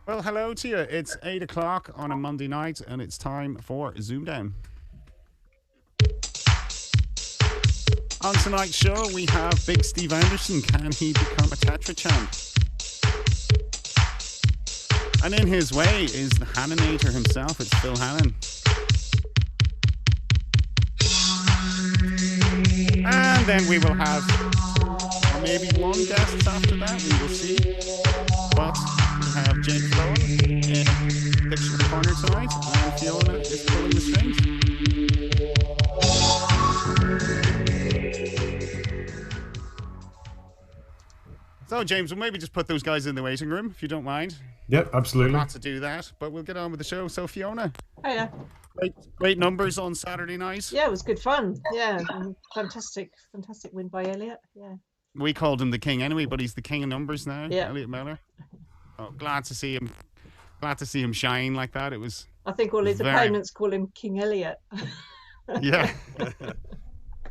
Well, hello to you. It's 8 o'clock on a Monday night, and it's time for ZoomDown. On tonight's show, we have Big Steve Anderson. Can he become a tetrachamp? And in his way is the Hannanator himself. It's Phil Hannan. And then we will have maybe one guest after that. We will see. But we have James Bowen in Picture the Corner tonight, and Fiona is pulling the strings. So, James, we'll maybe just put those guys in the waiting room, if you don't mind. Yep, absolutely. Not to do that, but we'll get on with the show. So, Fiona. Hiya. Great numbers on Saturday night. Yeah, it was good fun. Yeah, fantastic win by Elliot. Yeah. We called him the king anyway, but he's the king of numbers now. Yeah. Elliot Miller. Oh, glad to see him. Glad to see him shine like that. I think all his opponents call him King Elliot. Yeah. It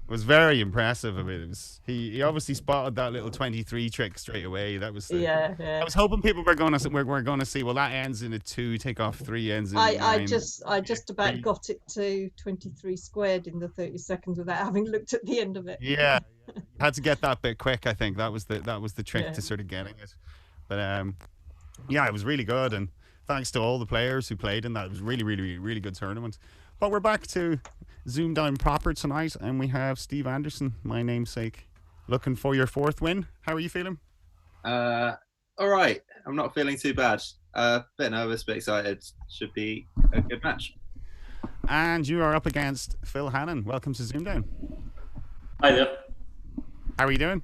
was very impressive. I mean, he obviously spotted that little 23 trick straight away. That was yeah. I was hoping people were going to see. Well, that ends in a 2. Take off 3 ends in a 9. I just about got it to 23 squared in the 30 seconds without having looked at the end of it. Yeah, had to get that bit quick. I think that was the trick to sort of getting it. But yeah, it was really good, and thanks to all the players who played in that. It was really, really, really good tournament. But we're back to ZoomDown proper tonight, and we have Steve Anderson, my namesake, looking for your 4th win. How are you feeling? All right. I'm not feeling too bad. Bit nervous, but excited. Should be a good match. And you are up against Phil Hannan. Welcome to ZoomDown. Hi there. How are you doing?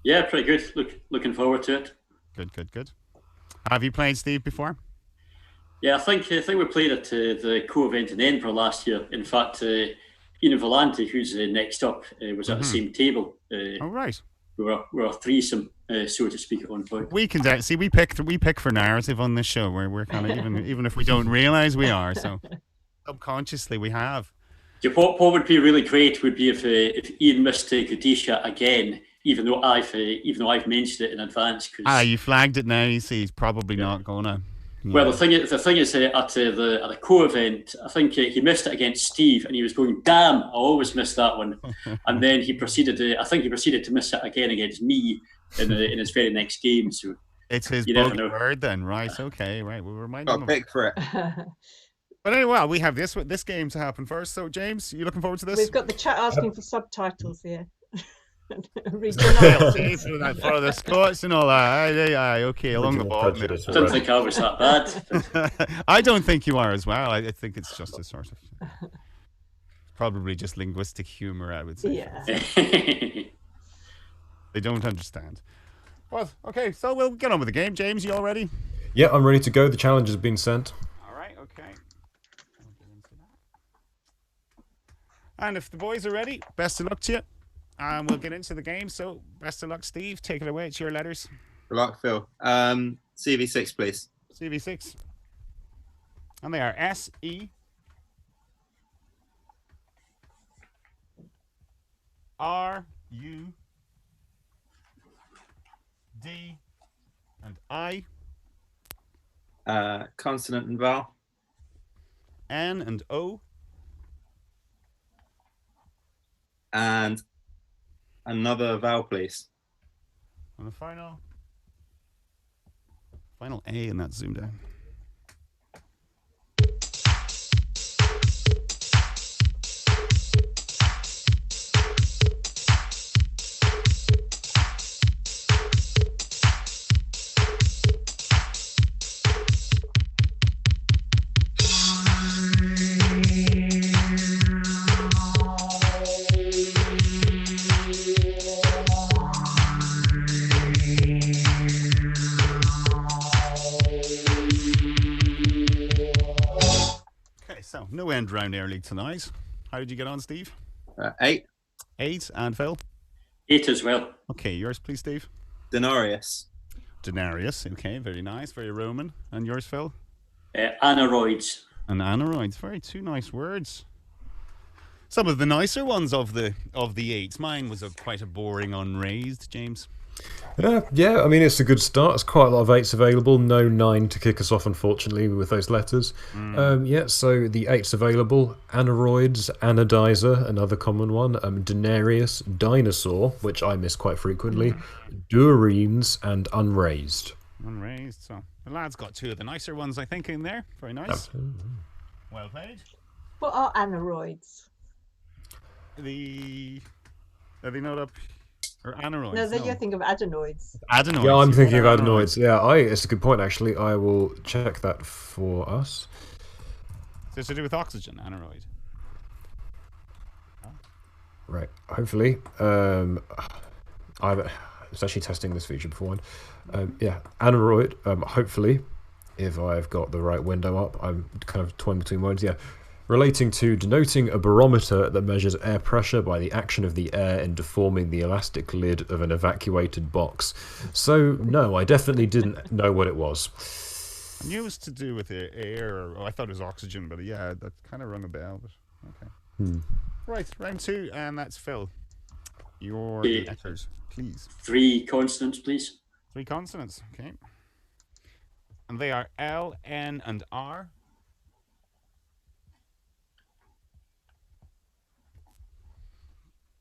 Yeah, pretty good. Looking forward to it. Good. Have you played Steve before? Yeah, I think we played at the co-event in Edinburgh last year. In fact, Ian Volante, who's next up, was at the same table. Oh, right. We're a threesome, so to speak, at one point. We can see we pick for narrative on this show. We're kind of even if we don't realize we are. So subconsciously we have. Yeah, what would be really great would be if Ian missed Gadisha again, even though I've mentioned it in advance. You flagged it now. You see, he's probably not gonna. Yeah. Well, the thing is, at the co-event, I think he missed it against Steve, and he was going, "Damn, I always miss that one." And then he proceeded to miss it again against me in his very next game. So it's his bogey word, then, right? Okay, right. We'll remind him. Got pick for it. But anyway, we have this game to happen first. So, James, you looking forward to this? We've got the chat asking for subtitles here. For the Scots and all that. Aye, okay, along the bottom. I don't think I was that bad. I don't think you are as well. I think it's just a sort of probably just linguistic humor, I would say. Yeah. They don't understand. Well, okay, so we'll get on with the game. James, you all ready? Yeah, I'm ready to go. The challenge has been sent. All right, okay. And if the boys are ready, best of luck to you. And we'll get into the game. So, best of luck, Steve. Take it away. It's your letters. Good luck, Phil. CV6, please. CV6. And they are S-E. R-U. D. And I. Consonant and vowel. N and O. And another vowel, please. And the final A in that ZoomDown. So, no end round early tonight. How did you get on, Steve? 8. 8, and Phil? 8 as well. Okay, yours, please, Steve. Denarius. Denarius. Okay, very nice, very Roman. And yours, Phil? Aneroids. And aneroids. Very two nice words. Some of the nicer ones of the 8s. Mine was quite a boring unraised, James. Yeah, I mean, it's a good start. There's quite a lot of 8s available. No 9 to kick us off, unfortunately, with those letters. Yeah, so the 8s available. Aneroids, Anodizer, another common one. Denarius, Dinosaur, which I miss quite frequently. Duarines, and Unraised. Unraised. So the lad's got 2 of the nicer ones, I think, in there. Very nice. Well played. What are aneroids? Are they not up? Or aneroids? No, then you think of adenoids. Adenoids. Yeah, I'm you thinking of got adenoids. Yeah, it's a good point, actually. I will check that for us. So it's to do with oxygen, aneroid. Right, hopefully. I was actually testing this feature beforehand. Yeah, aneroid, hopefully, if I've got the right window up. I'm kind of toying between modes, yeah. Relating to denoting a barometer that measures air pressure by the action of the air in deforming the elastic lid of an evacuated box. So, no, I definitely didn't know what it was. I knew it was to do with the air. I thought it was oxygen, but yeah, that kind of rung a bell. But okay. Right, round 2, and that's Phil. Your letters, please. 3 consonants, please. 3 consonants, okay. And they are L, N, and R.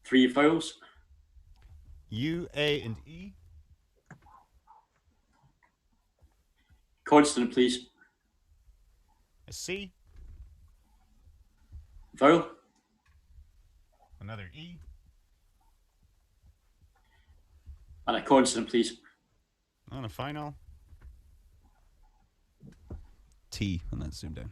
3 vowels. U, A, and E. Consonant, please. A C. Vowel. Another E. And a consonant, please. And a final T, and that's zoomed down.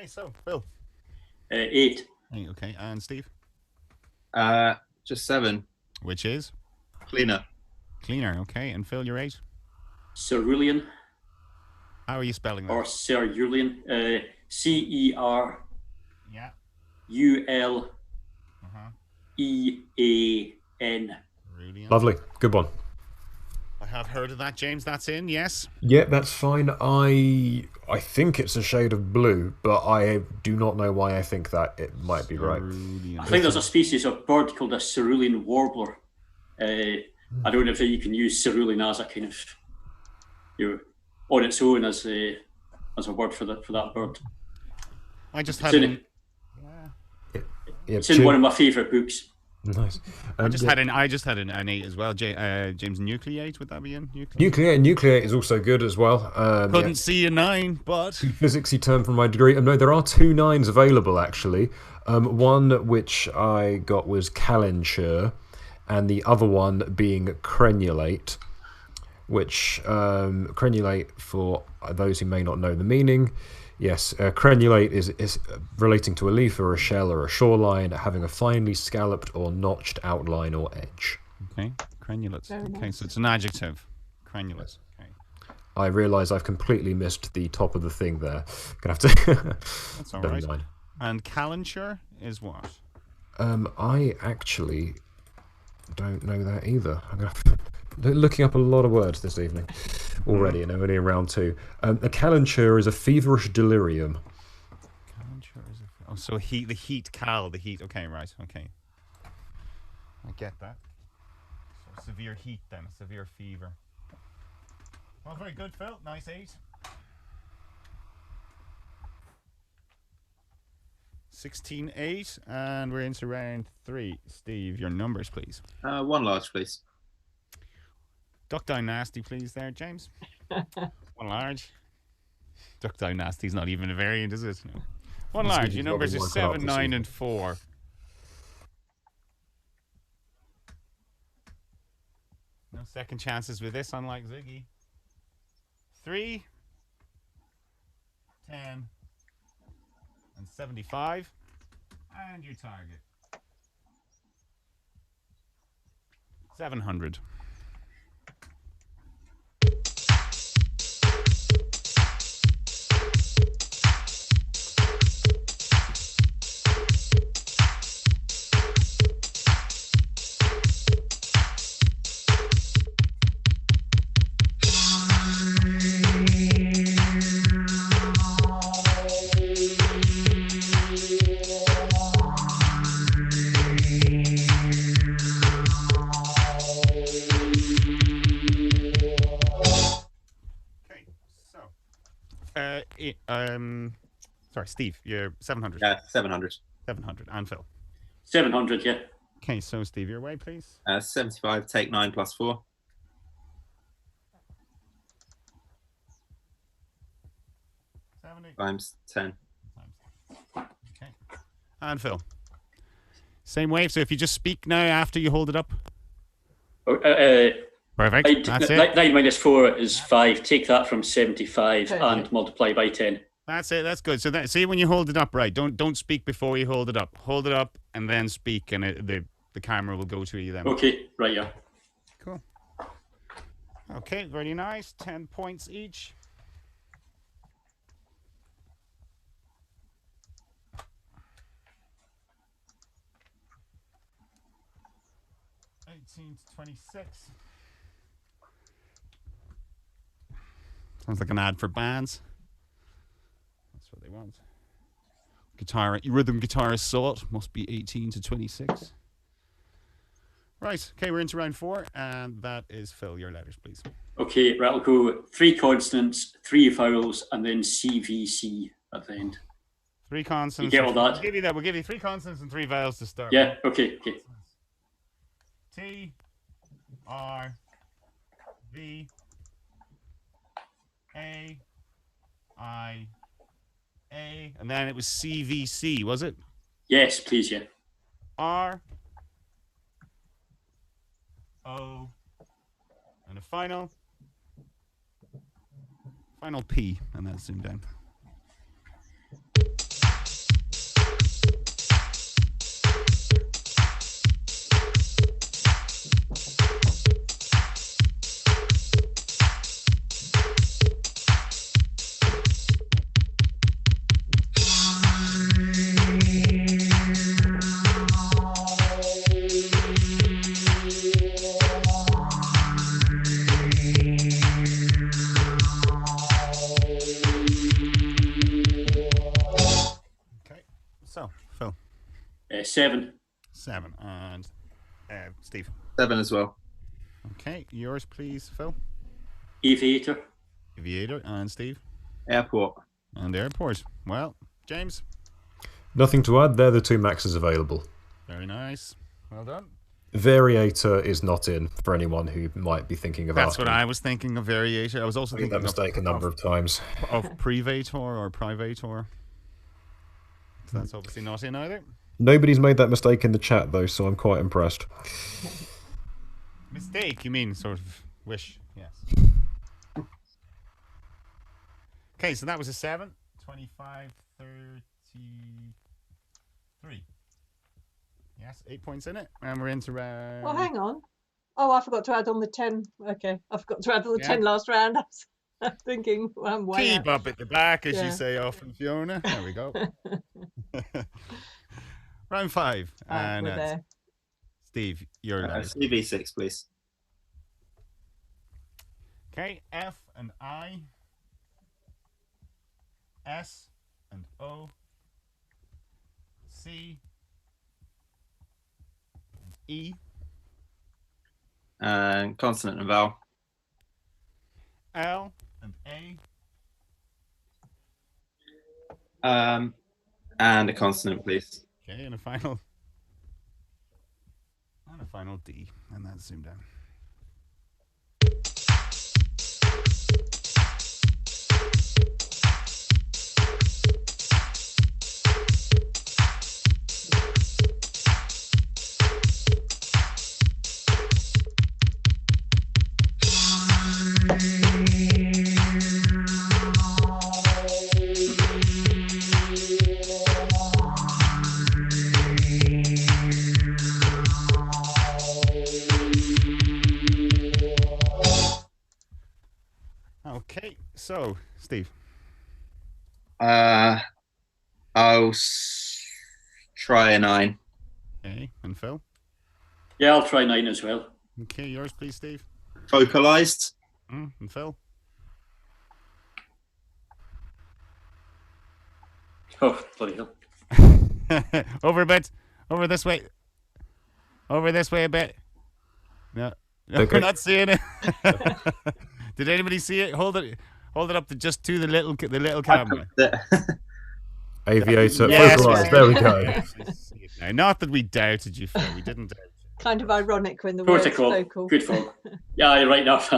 So, Phil. 8. Okay, and Steve? Just 7. Which is? Cleaner. Cleaner, okay. And Phil, you're 8? Cerulean. How are you spelling that? Or cerulean. C-E-R. Yeah. U-L. Uh-huh. E-A-N. Cerulean. Lovely. Good one. I have heard of that, James. That's in, yes? Yeah, that's fine. I think it's a shade of blue, but I do not know why I think that. It might be right. I think there's a species of bird called a cerulean warbler. I don't know if you can use cerulean as a kind of, on its own as a word for that bird. I just had it. It's in one of my favourite books. Nice. I just had an 8 as well. James, nucleate, would that be in? Nucleate is also good as well. Couldn't see a 9, but physicsy term from my degree. No, there are 2 9s available actually. One which I got was calenture, and the other one being crenulate. Which crenulate, for those who may not know the meaning. Yes, crenulate is relating to a leaf or a shell or a shoreline having a finely scalloped or notched outline or edge. Okay, crenulate. Okay, so it's an adjective. Crenulate. Okay. I realise I've completely missed the top of the thing there. Gonna have to. That's all right. And calenture is what? I actually don't know that either. I'm gonna looking up a lot of words this evening already, and only in round 2. A calenture is a feverish delirium. Calenture is so heat. The heat. Okay, right. Okay, I get that. So severe heat, then severe fever. Well, very good, Phil. Nice 8. 16-8, and we're into round 3. Steve, your numbers, please. 1 large, please. Duck down nasty, please, there, James. 1 large. Duck down nasty's not even a variant, is it? No. 1 large. Your numbers are 7, 9, and 4. No second chances with this, unlike Ziggy. 3, 10, and 75. And your target. 700. Sorry, Steve, you're 700. Yeah, 700. 700. And Phil. 700, yeah. Okay, so Steve, your way, please. 75, take 9 plus 4. 70 times 10. Okay. And Phil. Same wave, so if you just speak now after you hold it up. Perfect. That's it. 9 minus 4 is 5. Take that from 75 and multiply by 10. That's it. That's good. So see when you hold it up, right? Don't speak before you hold it up. Hold it up and then speak, and the camera will go to you then. Okay. Right. Yeah. Cool. Okay. Very nice. 10 points each. To 26. Sounds like an ad for bands. That's what they want. Rhythm guitarist sort must be 18 to 26. Right. Okay, we're into round 4, and that is Phil. Your letters, please. Okay. Right. I'll go 3 consonants, 3 vowels, and then CVC at the end. 3 consonants. You get all that? We'll give you that. We'll give you 3 consonants and 3 vowels to start. Yeah. Okay. Okay. T, R, V, A, I, A, and then it was CVC, was it? Yes, please, yeah. R, O, and a final P, and then zoom down. So, Phil. 7. 7. And Steve. 7 as well. Okay, yours please, Phil. Aviator. Aviator. And Steve. Airport. And airport. Well, James. Nothing to add. They're the 2 maxes available. Very nice. Well done. Variator is not in for anyone who might be thinking of That's asking. what I was thinking of variator. I was also thinking that mistake a number of times. Of privator or privator. So that's obviously not in either. Nobody's made that mistake in the chat though, so I'm quite impressed. Mistake, you mean sort of wish, yes. Okay, so that was a 7. 25, 33. Yes, 8 points in it. And we're into round... Oh, hang on. Oh, I forgot to add on the 10. Okay, I forgot to add on the 10 last round. I'm thinking, I'm way Keep up at the back, as you Yeah. say often, Fiona. There we go. Round 5. And we're there. Steve, your letters. CV6, please. Okay, F and I. S and O. C. And E. Consonant and vowel. L and A. And a consonant, please. Okay, and a final D, and that's zoomed down. Okay, so Steve. I'll try a 9. Okay, and Phil. Yeah, I'll try 9 as well. Okay, yours, please, Steve. Vocalized. And Phil. Oh, bloody hell. Over a bit. Over this way. Over this way a bit. No, Okay. we're not seeing it. Did anybody see it? Hold it up to just to the little camera. Aviator, Yes, vocalized. There we go. Now, not that we doubted you, Phil. We didn't doubt you. Kind of ironic when the word's Protocol. vocal. Good folk. Yeah, right enough.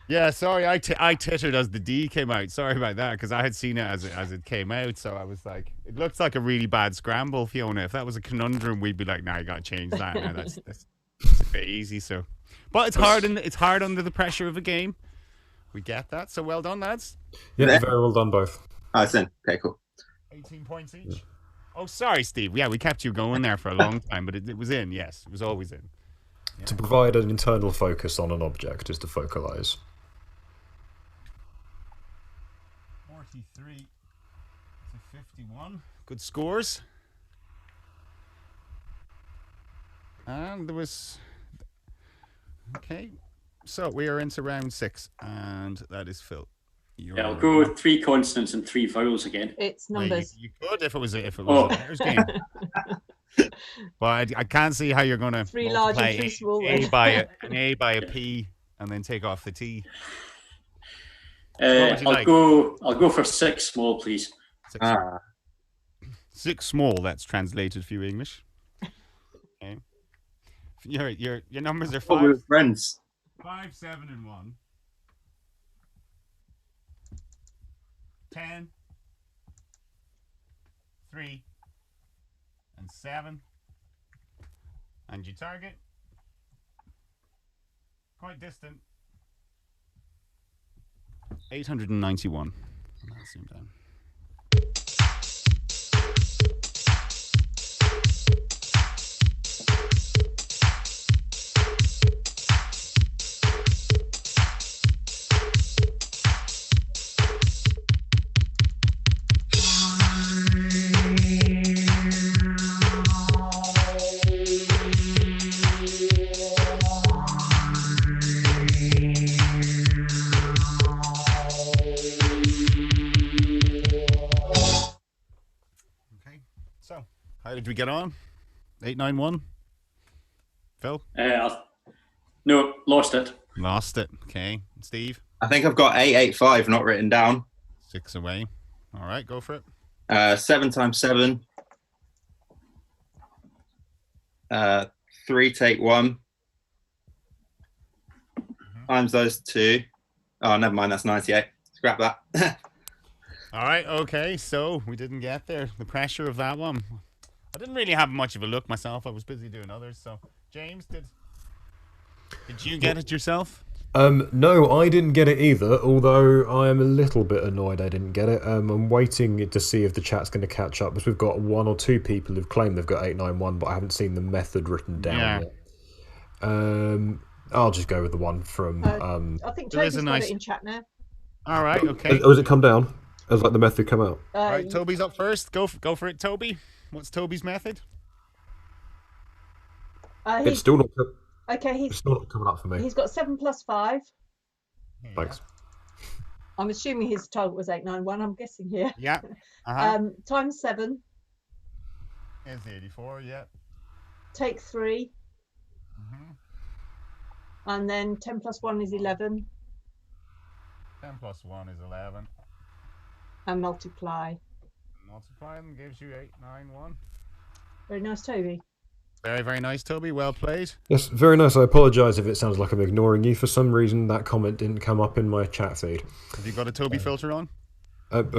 Yeah, sorry, I tittered as the D came out. Sorry about that, because I had seen it as it came out, so I was like, it looks like a really bad scramble, Fiona. If that was a conundrum, we'd be like, nah, you got to change that. Now that's a bit easy. So, but it's hard under the pressure of a game. We get that. So well done, lads. Yeah, very well done, both. Oh, it's in. Okay, cool. 18 points each. Oh, sorry, Steve. Yeah, we kept you going there for a long time, but it was in. Yes, it was always in. Yeah. To provide an internal focus on an object is to focalize. 43 to 51. Good scores. And there was... Okay. So we are into round 6, and that is Phil. Yeah, I'll go with 3 consonants and 3 vowels again. It's Well, numbers. you could if it was a letters game. But I can't see how you're going to 3 large and 3 small. an A by a P and then take off the T. would you like? I'll go for 6 small, please. 6 small. That's translated for you English. Okay. Your numbers are Oh, we're 5, friends. 5, 7, and 1. 10, 3, and 7. And you target. Quite distant. 891. That's ZoomDown. How did we get on? 891. Phil? No, lost it. Lost it. Okay. Steve? I think I've got 885 not written down. 6 away. All right, go for it. 7 times 7. 3 take 1. Times those 2. Oh, never mind. That's 98. Scrap that. All right. Okay. So we didn't get there. The pressure of that one. I didn't really have much of a look myself. I was busy doing others. So, James, did you get it yourself? No, I didn't get it either, although I am a little bit annoyed I didn't get it. I'm waiting to see if the chat's going to catch up, because we've got 1 or 2 people who've claimed they've got 891, but I haven't seen the method written down yet. I'll just go with the one from... I think Toby's got it in chat now. All right, okay. Oh, has it come down? Has like the method come out? All right, Toby's up first. Go for it, Toby. What's Toby's method? It's still not... Okay, it's still not coming up for me. He's got 7 plus 5. Thanks. I'm assuming his target was 891. I'm guessing here. Yeah. Times 7. Is 84. Yeah. Take 3. And then 10 plus 1 is 11. 10 plus 1 is 11. And multiply. Multiply them gives you 891. Very nice, Toby. Very, very nice, Toby. Well played. Yes, very nice. I apologise if it sounds like I'm ignoring you. For some reason, that comment didn't come up in my chat feed. Have you got a Toby filter on?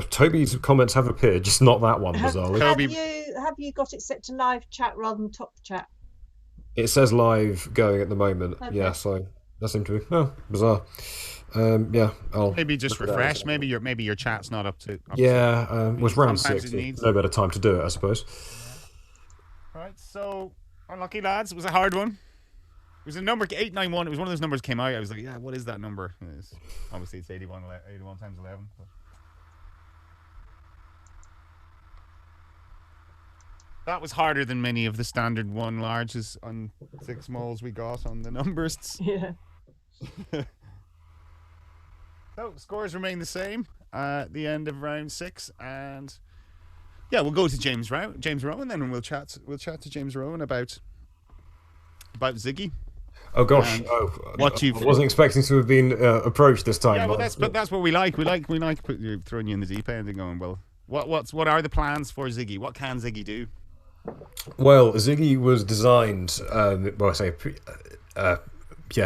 Toby's comments have appeared, just not that one, bizarrely. Have you got it set to live chat rather than top chat? It says live going at the moment. Okay. Yeah, so that seemed to be bizarre. Yeah, I'll maybe just refresh. Maybe your chat's not up to. It was round 6. No better time to do it, I suppose. Right, so unlucky lads. It was a hard one. It was a number 891. It was one of those numbers came out. I was like, yeah, what is that number? Obviously, it's 81 times 11. But. That was harder than many of the standard 1 larges on 6 smalls we got on the numbers. Yeah. So scores remain the same at the end of round 6, and yeah, we'll go to James Rowan then, and we'll chat to James Rowan about Ziggy. Oh gosh! What I wasn't expecting to have been approached this time. Yeah, well, that's what we like. We like throwing you in the deep end and going, well, what are the plans for Ziggy? What can Ziggy do? Well, Ziggy was designed,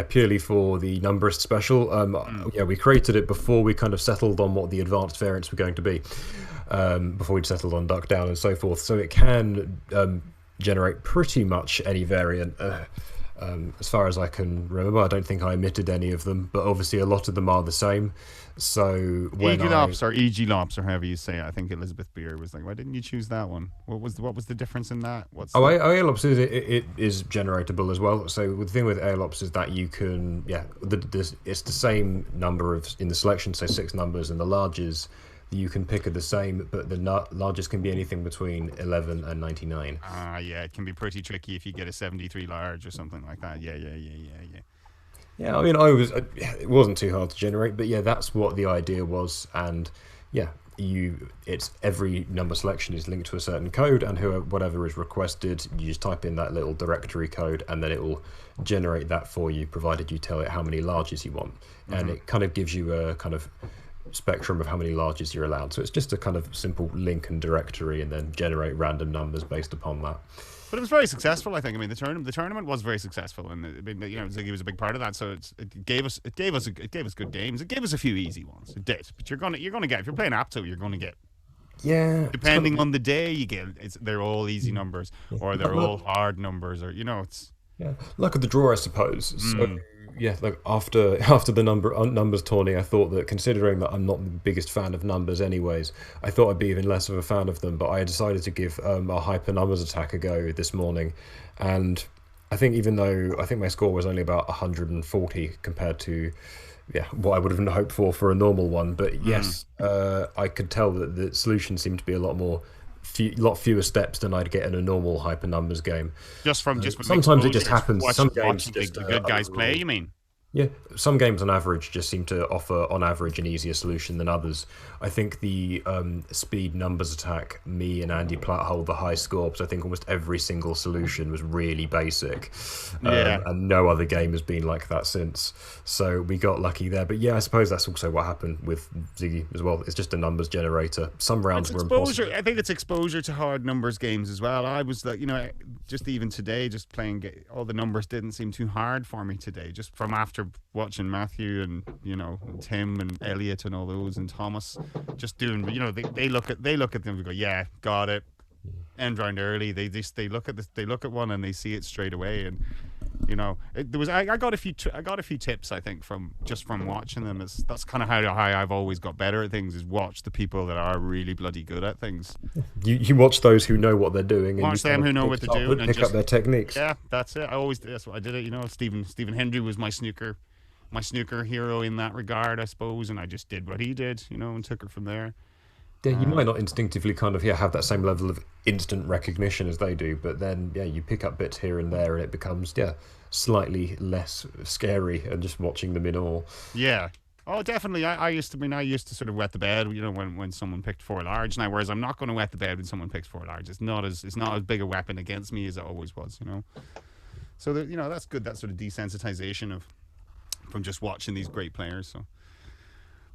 purely for the numberist special. Yeah, we created it before we kind of settled on what the advanced variants were going to be, before we'd settled on duck down and so forth. So it can generate pretty much any variant. As far as I can remember, I don't think I omitted any of them, but obviously a lot of them are the same. So when EGLOPS or EGLOPS or however you say it, I think Elizabeth Beer was like, why didn't you choose that one? What was the difference in that? ALOPS is generatable as well. So the thing with ALOPS is that you can it's the same number in the selection, so 6 numbers, and the larges you can pick are the same, but the largest can be anything between 11 and 99. Yeah, it can be pretty tricky if you get a 73 large or something like that. Yeah. Yeah, I mean, it wasn't too hard to generate, but yeah, that's what the idea was, and yeah, it's every number selection is linked to a certain code, and whatever is requested, you just type in that little directory code, and then it will generate that for you, provided you tell it how many larges you want, and it kind of gives you a kind of spectrum of how many larges you're allowed. So it's just a kind of simple link and directory, and then generate random numbers based upon that. But it was very successful, I think. I mean, the tournament was very successful, and Ziggy was a big part of that. So it gave us good games. It gave us a few easy ones. It did. But you're gonna get, if you're playing Apto, you're gonna get. Yeah. Depending on the day, they're all easy numbers, or they're all hard numbers, or it's. Yeah, luck of the draw, I suppose. So yeah, like after the numbers tourney, I thought that, considering that I'm not the biggest fan of numbers anyways, I thought I'd be even less of a fan of them. But I decided to give a hyper numbers attack a go this morning, and I think even though I think my score was only about 140 compared to what I would have hoped for a normal one, but yes, I could tell that the solution seemed to be a lot fewer steps than I'd get in a normal hyper numbers game. Sometimes it just happens. Some games the good guys play. You mean? Yeah, some games on average just seem to offer, on average, an easier solution than others. I think the speed numbers attack, me and Andy Platt hold the high score, because I think almost every single solution was really basic. And no other game has been like that since. So we got lucky there. But yeah, I suppose that's also what happened with Ziggy as well. It's just a numbers generator. Some rounds were impossible. I think it's exposure to hard numbers games as well. I was like, just even today, just playing, all the numbers didn't seem too hard for me today, just from after watching Matthew and Tim and Elliot and all those, and Thomas just doing, they look at them and go, yeah, got it, end round early. They look at one and they see it straight away. And I got a few tips, I think, from watching them. That's kind of how I've always got better at things, is watch the people that are really bloody good at things. You watch those who know what they're doing, watch them who know what they're doing, and pick up their techniques. Yeah, that's it. That's what I did it. Stephen Hendry was my snooker hero in that regard, I suppose, and I just did what he did, and took it from there. Yeah, you might not instinctively kind of have that same level of instant recognition as they do, but then you pick up bits here and there, and it becomes slightly less scary, and just watching them in awe. Yeah. Oh, definitely. I used to sort of wet the bed, when someone picked 4 large. Now, whereas I'm not going to wet the bed when someone picks 4 large. It's not as big a weapon against me as it always was. So that's good. That sort of desensitization from just watching these great players. So,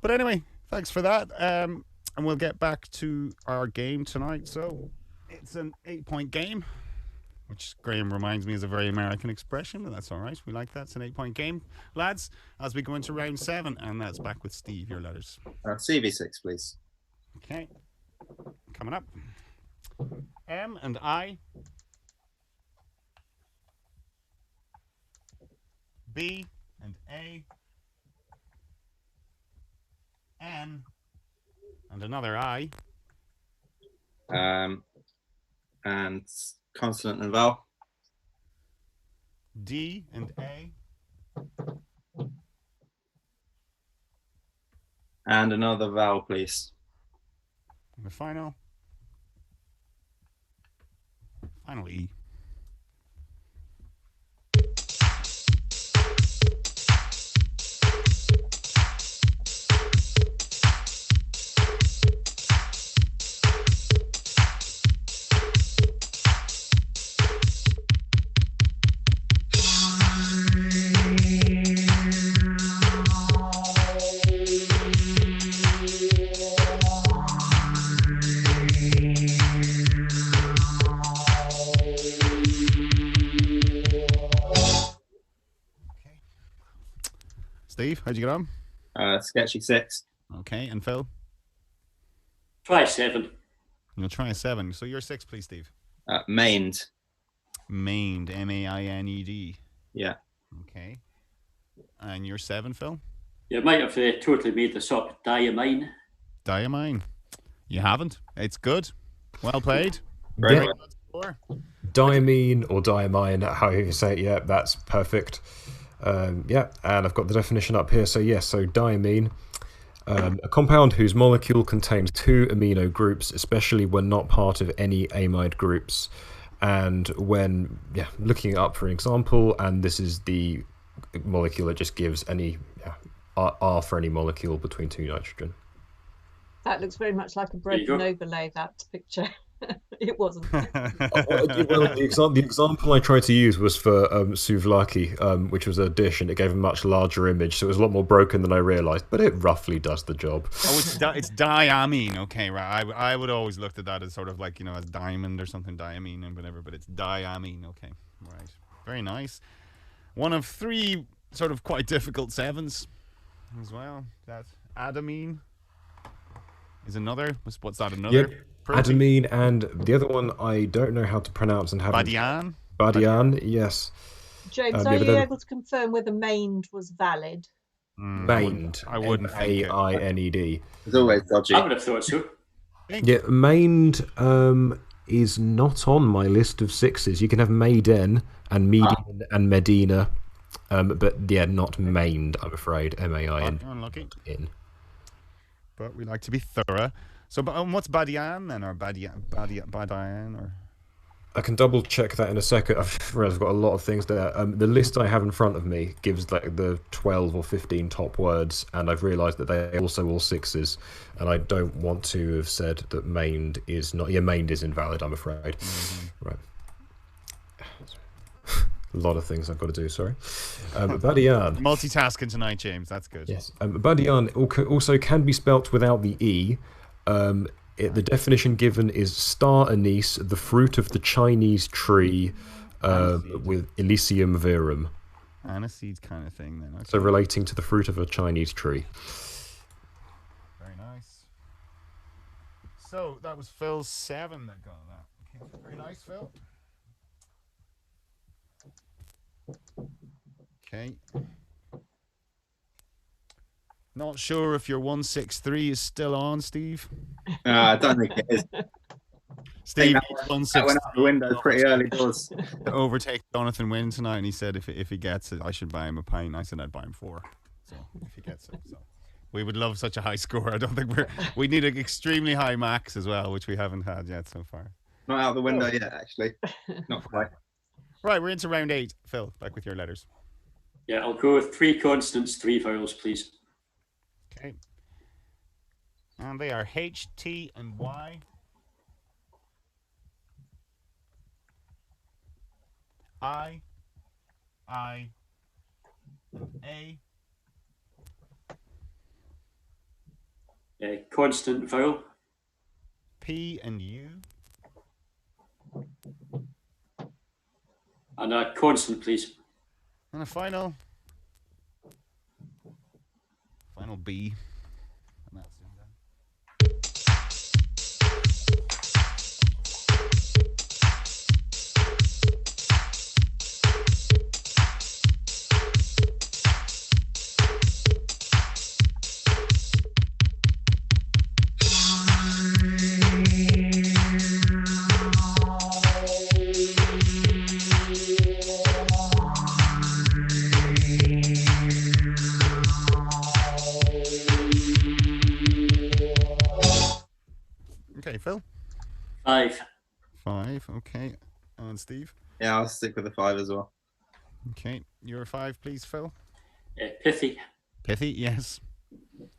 but anyway, thanks for that. And we'll get back to our game tonight. So it's an 8-point game, which Graham reminds me is a very American expression, but that's all right. We like that. It's an 8-point game, lads, as we go into round 7, and that's back with Steve. Your letters. CV6, please. Okay. Coming up. M and I. B and A. N. And another I. And consonant and vowel. D and A. And another vowel, please. And the final E. Steve, how'd you get on? Sketchy 6. Okay, and Phil? Try 7. You'll try a 7. So you're 6, please, Steve. Mained. Mained, M-A-I-N-E-D. Yeah. Okay. And you're 7, Phil? You might have totally made this up. Diamine. Diamine. You haven't. It's good. Well played. Very Yeah. well. Good score. Diamine or diamine, however you say it, yeah, that's perfect. Yeah, and I've got the definition up here. So yes, so diamine, a compound whose molecule contains 2 amino groups, especially when not part of any amide groups. And when, looking it up for an example, and this is the molecule that just gives any R for any molecule between 2 nitrogen. That looks very much like a There you go. broken overlay, that picture. It wasn't. Well, the example I tried to use was for souvlaki, which was a dish, and it gave a much larger image, so it was a lot more broken than I realised, but it roughly does the job. Oh, it's diamine. Okay, right. I would always looked at that as sort of like, as diamond or something, diamine and whatever, but it's diamine. Okay, right. Very nice. One of 3 sort of quite difficult 7s as well. That adamine is another. What's that? Another? Yep. Protein? Adamine, and the other one I don't know how to pronounce and haven't. Badian? Badian, yes. James, are you able to confirm whether mained was valid? Mained. I wouldn't think it. M-A-I-N-E-D. It's always dodgy. I would have thought so. Yeah, mained is not on my list of 6s. You can have maiden and median and medina, but yeah, not mained, I'm afraid. M-A-I-N. Unlucky. In. But we like to be thorough. So, what's Badian then, or Badian, or? I can double check that in a second. I've realised I've got a lot of things there. The list I have in front of me gives like the 12 or 15 top words, and I've realised that they're also all 6s, and I don't want to have said that mained is not. Yeah, mained is invalid, I'm afraid. Right. A lot of things I've got to do, sorry. Badian. Multitasking tonight, James. That's good. Yes. Badian also can be spelt without the E. The definition given is star anise, the fruit of the Chinese tree, with Elysium verum. Aniseed kind of thing then. Okay. So relating to the fruit of a Chinese tree. Very nice. So that was Phil's 7 that got that. Okay. Very nice, Phil. Okay. Not sure if your 163 is still on, Steve. I don't think it is. Steve, That went out the window pretty early doors. to overtake Jonathan Wynn tonight, and he said if he gets it, I should buy him a pint. I said I'd buy him 4. So if he gets it, so we would love such a high score. I don't think we need an extremely high max as well, which we haven't had yet so far. Not out the window yet, actually. Not quite. Right, we're into round 8. Phil, back with your letters. Yeah, I'll go with 3 consonants, 3 vowels, please. Okay. And they are H, T, and Y. I, A. Constant vowel. P and U. And a consonant, please. And a final B. And that's ZoomDown. Phil? 5. 5. Okay. And Steve? Yeah, I'll stick with the 5 as well. Okay. You're a 5, please, Phil. Pithy. Pithy, yes.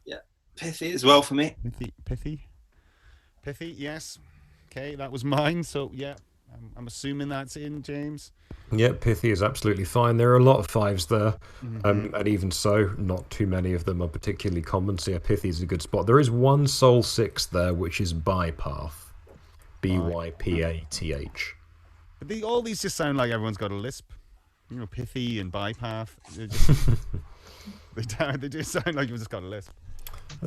Yeah, pithy as well for me. Pithy, yes. Okay, that was mine. So yeah, I'm assuming that's in, James. Yeah, pithy is absolutely fine. There are a lot of 5s there, and even so, not too many of them are particularly common. So yeah, pithy is a good spot. There is one sole 6 there, which is bypath. Bypath. All these just sound like everyone's got a lisp. You know, pithy and bypath. They do sound like you've just got a lisp.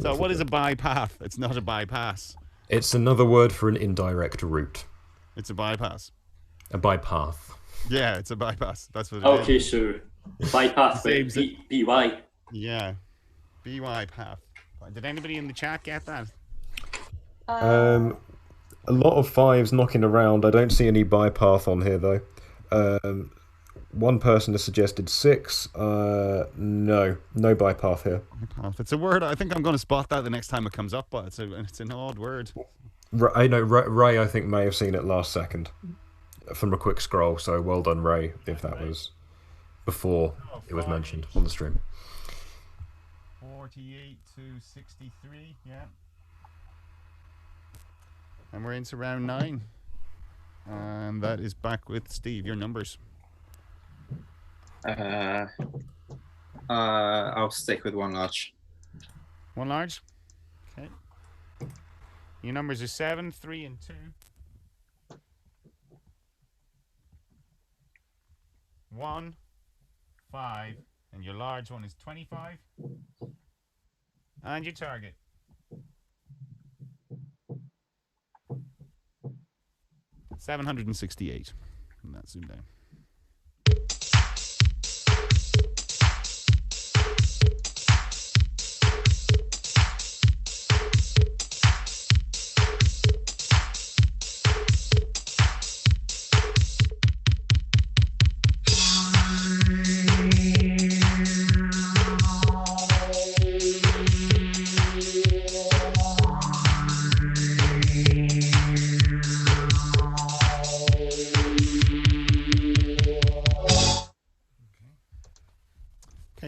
So what is a bypath? It's not a bypass. It's another word for an indirect route. It's a bypass. A bypath. Yeah, it's a bypass. That's what it is. Okay, so bypath with BY. Yeah. BY path. Did anybody in the chat get that? A lot of 5s knocking around. I don't see any bypath on here though. One person has suggested 6. No bypath here. Bypath. It's a word. I think I'm going to spot that the next time it comes up, but it's an odd word. I know Ray. I think may have seen it last second from a quick scroll. So well done, Ray. If that was before it was mentioned on the stream. 48 to 63. Yeah. And we're into round 9. And that is back with Steve. Your numbers. I'll stick with 1 large. 1 large. Okay. Your numbers are 7, 3, and 2. 1, 5, and your large one is 25. And your target. $768. And that's ZoomDown.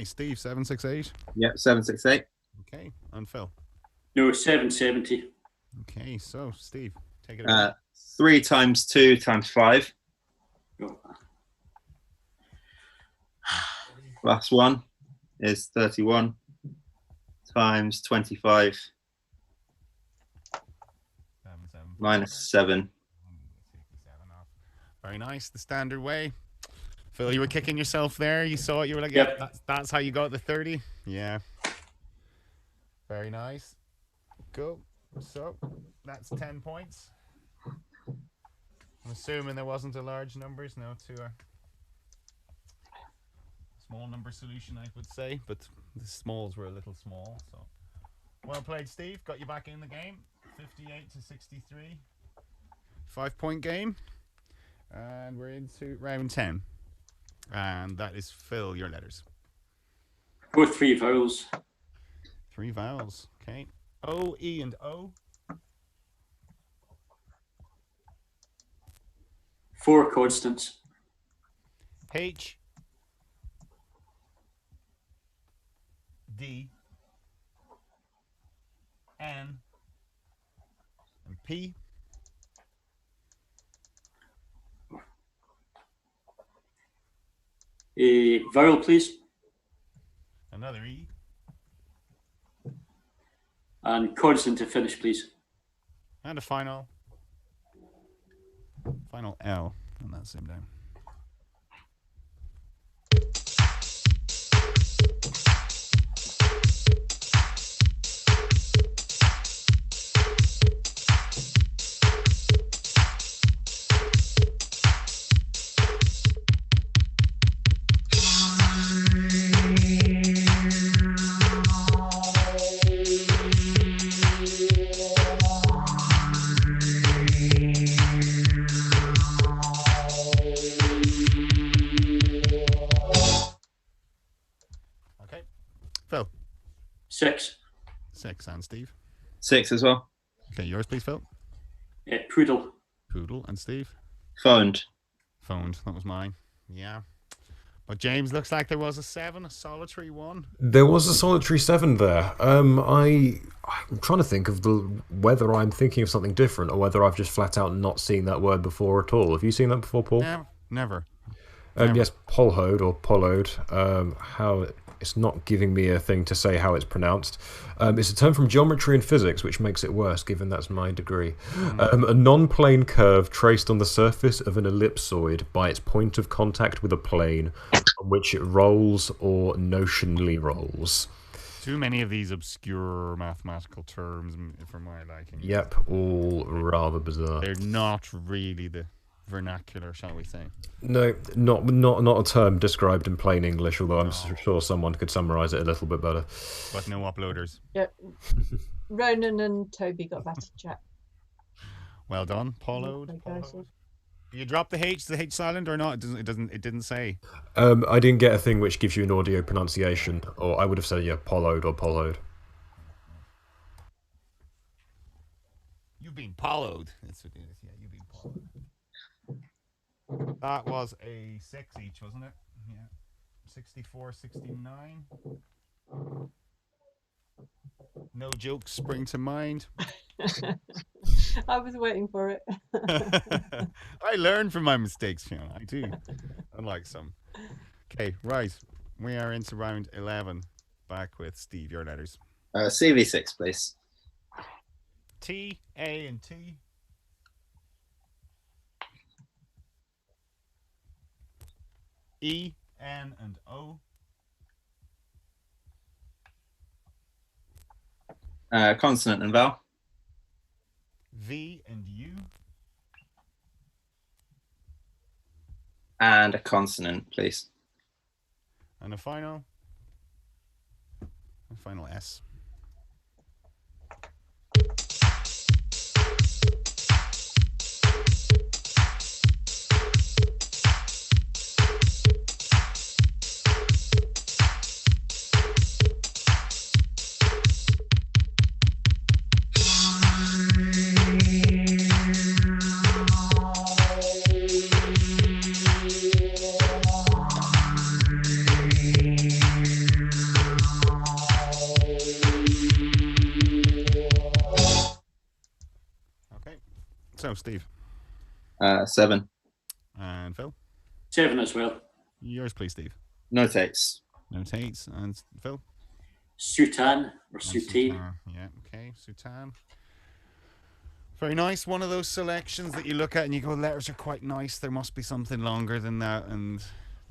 Steve, 768. Yep, 768. Okay, and Phil. No, 770. Okay, so Steve, take it away. 3 times 2 times 5. Oh. Plus 1 is 31 times 25 minus 7. Very nice, the standard way. Phil, you were kicking yourself there. You saw it. You were like, yep. Yeah, that's how you got the 30. Yeah. Very nice. Cool. So, that's 10 points. I'm assuming there wasn't a large numbers. No, to a small number solution, I would say. But the smalls were a little small. So, well played, Steve. Got you back in the game. 58 to 63. 5-point game. And we're into round 10. And that is Phil, your letters. Go 3 vowels. 3 vowels. Okay. O, E, and O. 4 constants. H, D, N, and P. A vowel, please. Another E. And consonant to finish, please. And a final L. And that's him down. Phil. 6. 6, and Steve. 6 as well. Okay, yours, please, Phil. Poodle. Poodle. And Steve? Phoned. Phoned. That was mine. Yeah. But James, looks like there was a 7, a solitary 1. There was a solitary 7 there. I'm trying to think of whether I'm thinking of something different or whether I've just flat out not seen that word before at all. Have you seen that before, Paul? Never. Yes, polhoed or polloed. How it's not giving me a thing to say how it's pronounced. It's a term from geometry and physics, which makes it worse, given that's my degree. A non-plane curve traced on the surface of an ellipsoid by its point of contact with a plane on which it rolls or notionally rolls. Too many of these obscure mathematical terms for my liking. Yep, all rather bizarre. They're not really the vernacular, shall we say? No, not a term described in plain English, although I'm sure someone could summarise it a little bit better. But no uploaders. Yeah. Ronan and Toby got back to chat. Well done, Paulo. You drop the H silent or not? It didn't say. I didn't get a thing which gives you an audio pronunciation, or I would have said polloed or polloed. You've been Pauloed. That's what it is. Yeah, you've been Pauloed. That was a 6 each, wasn't it? Yeah. 64, 69. No jokes spring to mind. I was waiting for it. I learn from my mistakes, Fiona. I do. Unlike some. Okay, right. We are into round 11. Back with Steve. Your letters. CV6, please. T, A, and T. E, N, and O. Consonant and vowel. V and U. And a consonant, please. And a final S. So, Steve. 7. And Phil. 7 as well. Yours, please, Steve. Notates. Notates. And Phil. Sutan or Sutain. Yeah, okay. Sutan. Very nice. One of those selections that you look at and you go, letters are quite nice. There must be something longer than that. And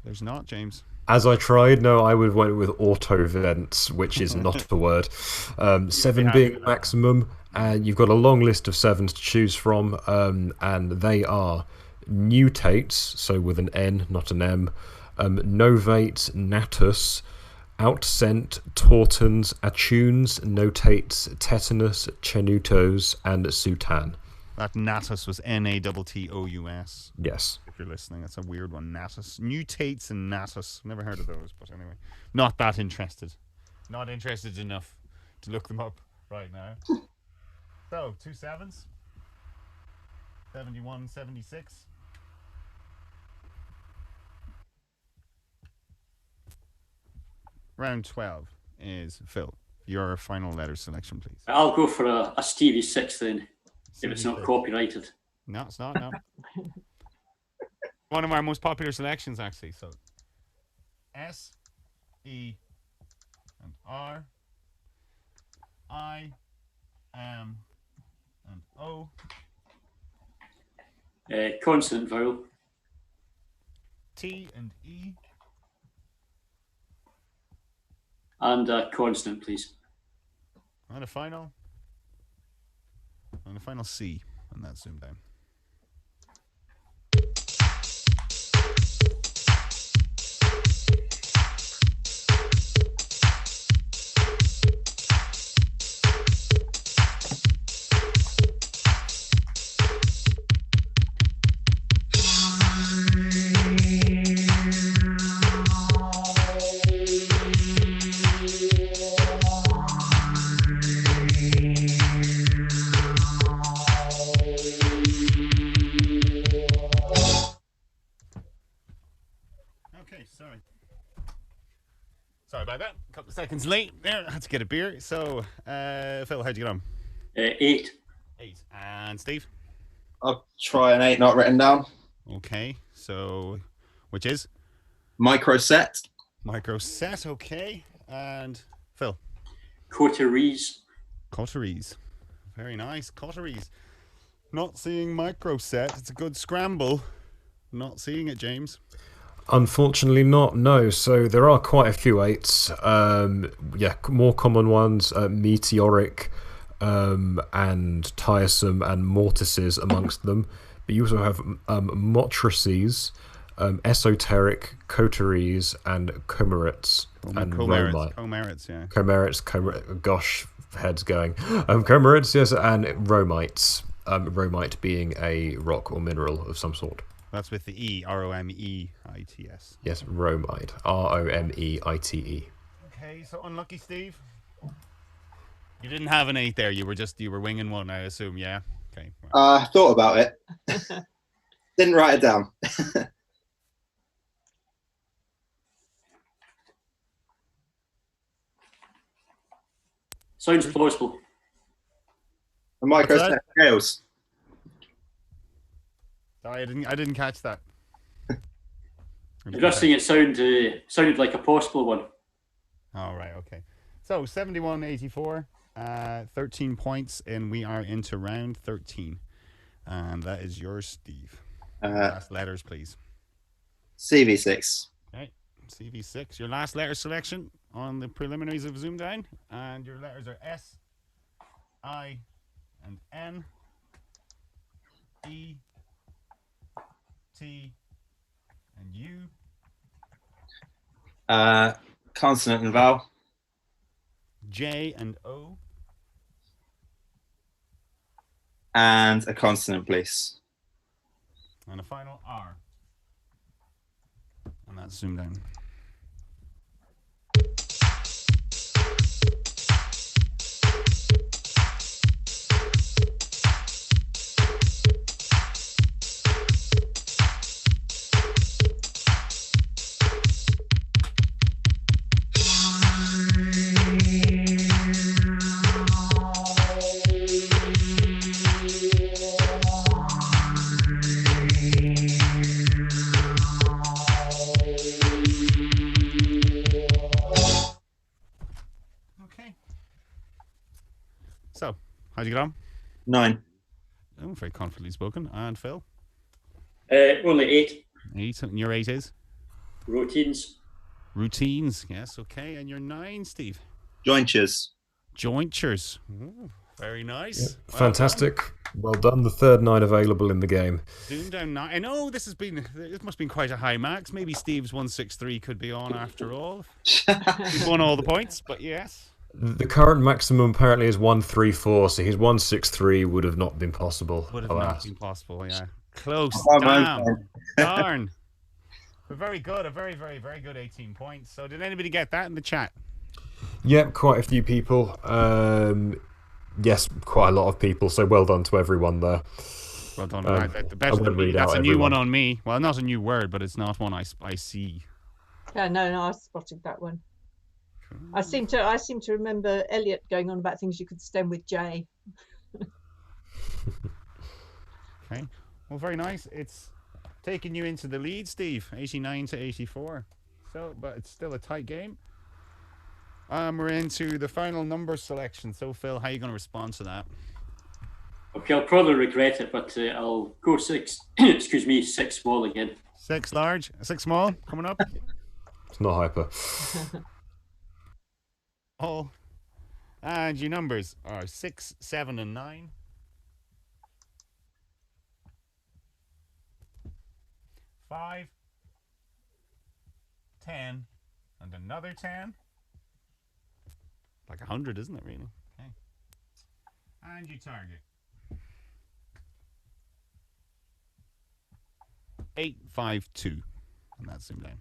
there's not, James. As I tried, no, I would went with auto vents, which is not a word. 7 being maximum, and you've got a long list of 7s to choose from, and they are nutates, so with an N, not an M, novate, natus, outsent, tautons, attunes, notates, tetanus, chenutos, and sutan. That natus was N-A-T-T-O-U-S. Yes. If you're listening, that's a weird one. Natus. Nutates and natus. Never heard of those, but anyway. Not that interested. Not interested enough to look them up right now. So, 2 7s. 71, 76. Round 12 is Phil. Your final letter selection, please. I'll go for a Stevie 6 then. If it's not copyrighted. No, it's not, no. One of our most popular selections, actually. So, S, E, and R, I, M, and O. Consonant vowel. T and E. And a consonant, please. And a final. And a final C. And that's ZoomDown. couple of seconds late there. I had to get a beer. So, Phil, how'd you get on? 8. 8. And Steve? I'll try an 8 not written down. Okay. So, which is? Micro set. Micro set. Okay. And Phil? Coteries. Coteries. Very nice. Coteries. Not seeing micro set. It's a good scramble. Not seeing it, James. Unfortunately not, no. So there are quite a few 8s. More common ones, meteoric and tiresome and mortices amongst them. But you also have motrices, esoteric, coteries, and comerates. And Comerates, yeah. Comerates, gosh, head's going. Comerates, yes, and romites. Romite being a rock or mineral of some sort. That's with the E, R-O-M-E-I-T-S. Yes, romite, R-O-M-E-I-T-E. Okay, so unlucky Steve. You didn't have an 8 there. You were winging one, I assume. Yeah. Okay. I thought about it. Didn't write it down. Sounds plausible. A micro set scales. Sorry, I didn't catch that. I'm just saying it sounded like a possible one. All right, okay. So 71-84, 13 points, and we are into round 13. And that is yours, Steve. Last letters, please. CV6. Okay, CV6. Your last letter selection on the preliminaries of ZoomDown. And your letters are S, I, and N, E, T, and U. Consonant and vowel. J and O. And a consonant, please. And a final R. And that's ZoomDown. So, how'd you get on? 9. Oh, very confidently spoken. And Phil? Only 8. 8. And your 8 is? Routines. Routines. Yes, okay. And your 9, Steve? Jointures. Jointures. Ooh, very nice. Yeah, well fantastic. Done. Well done. The third 9 available in the game. ZoomDown 9. I know this must have been quite a high max. Maybe Steve's 163 could be on after all. He's won all the points, but yes. The current maximum apparently is 134, so his 163 would have not been possible. Would have not been possible, yeah. Close. Darn. But very good. A very, very, very good 18 points. So did anybody get that in the chat? Yep, quite a few people. Yes, quite a lot of people. So well done to everyone there. Well done. That's a new one on me. Well, not a new word, but it's not one I see. Yeah, no, I spotted that one. I seem to remember Elliot going on about things you could stem with J. Okay. Well, very nice. It's taking you into the lead, Steve. 89-84. So, but it's still a tight game. We're into the final number selection. So, Phil, how are you going to respond to that? Okay, I'll probably regret it, but I'll go 6. Excuse me, 6 small again. 6 large, 6 small coming up. It's not hyper. Oh, and your numbers are 6, 7, and 9. 5, 10, and another 10. Like 100, isn't it, really? Okay. And you target 852, and that's ZoomDown.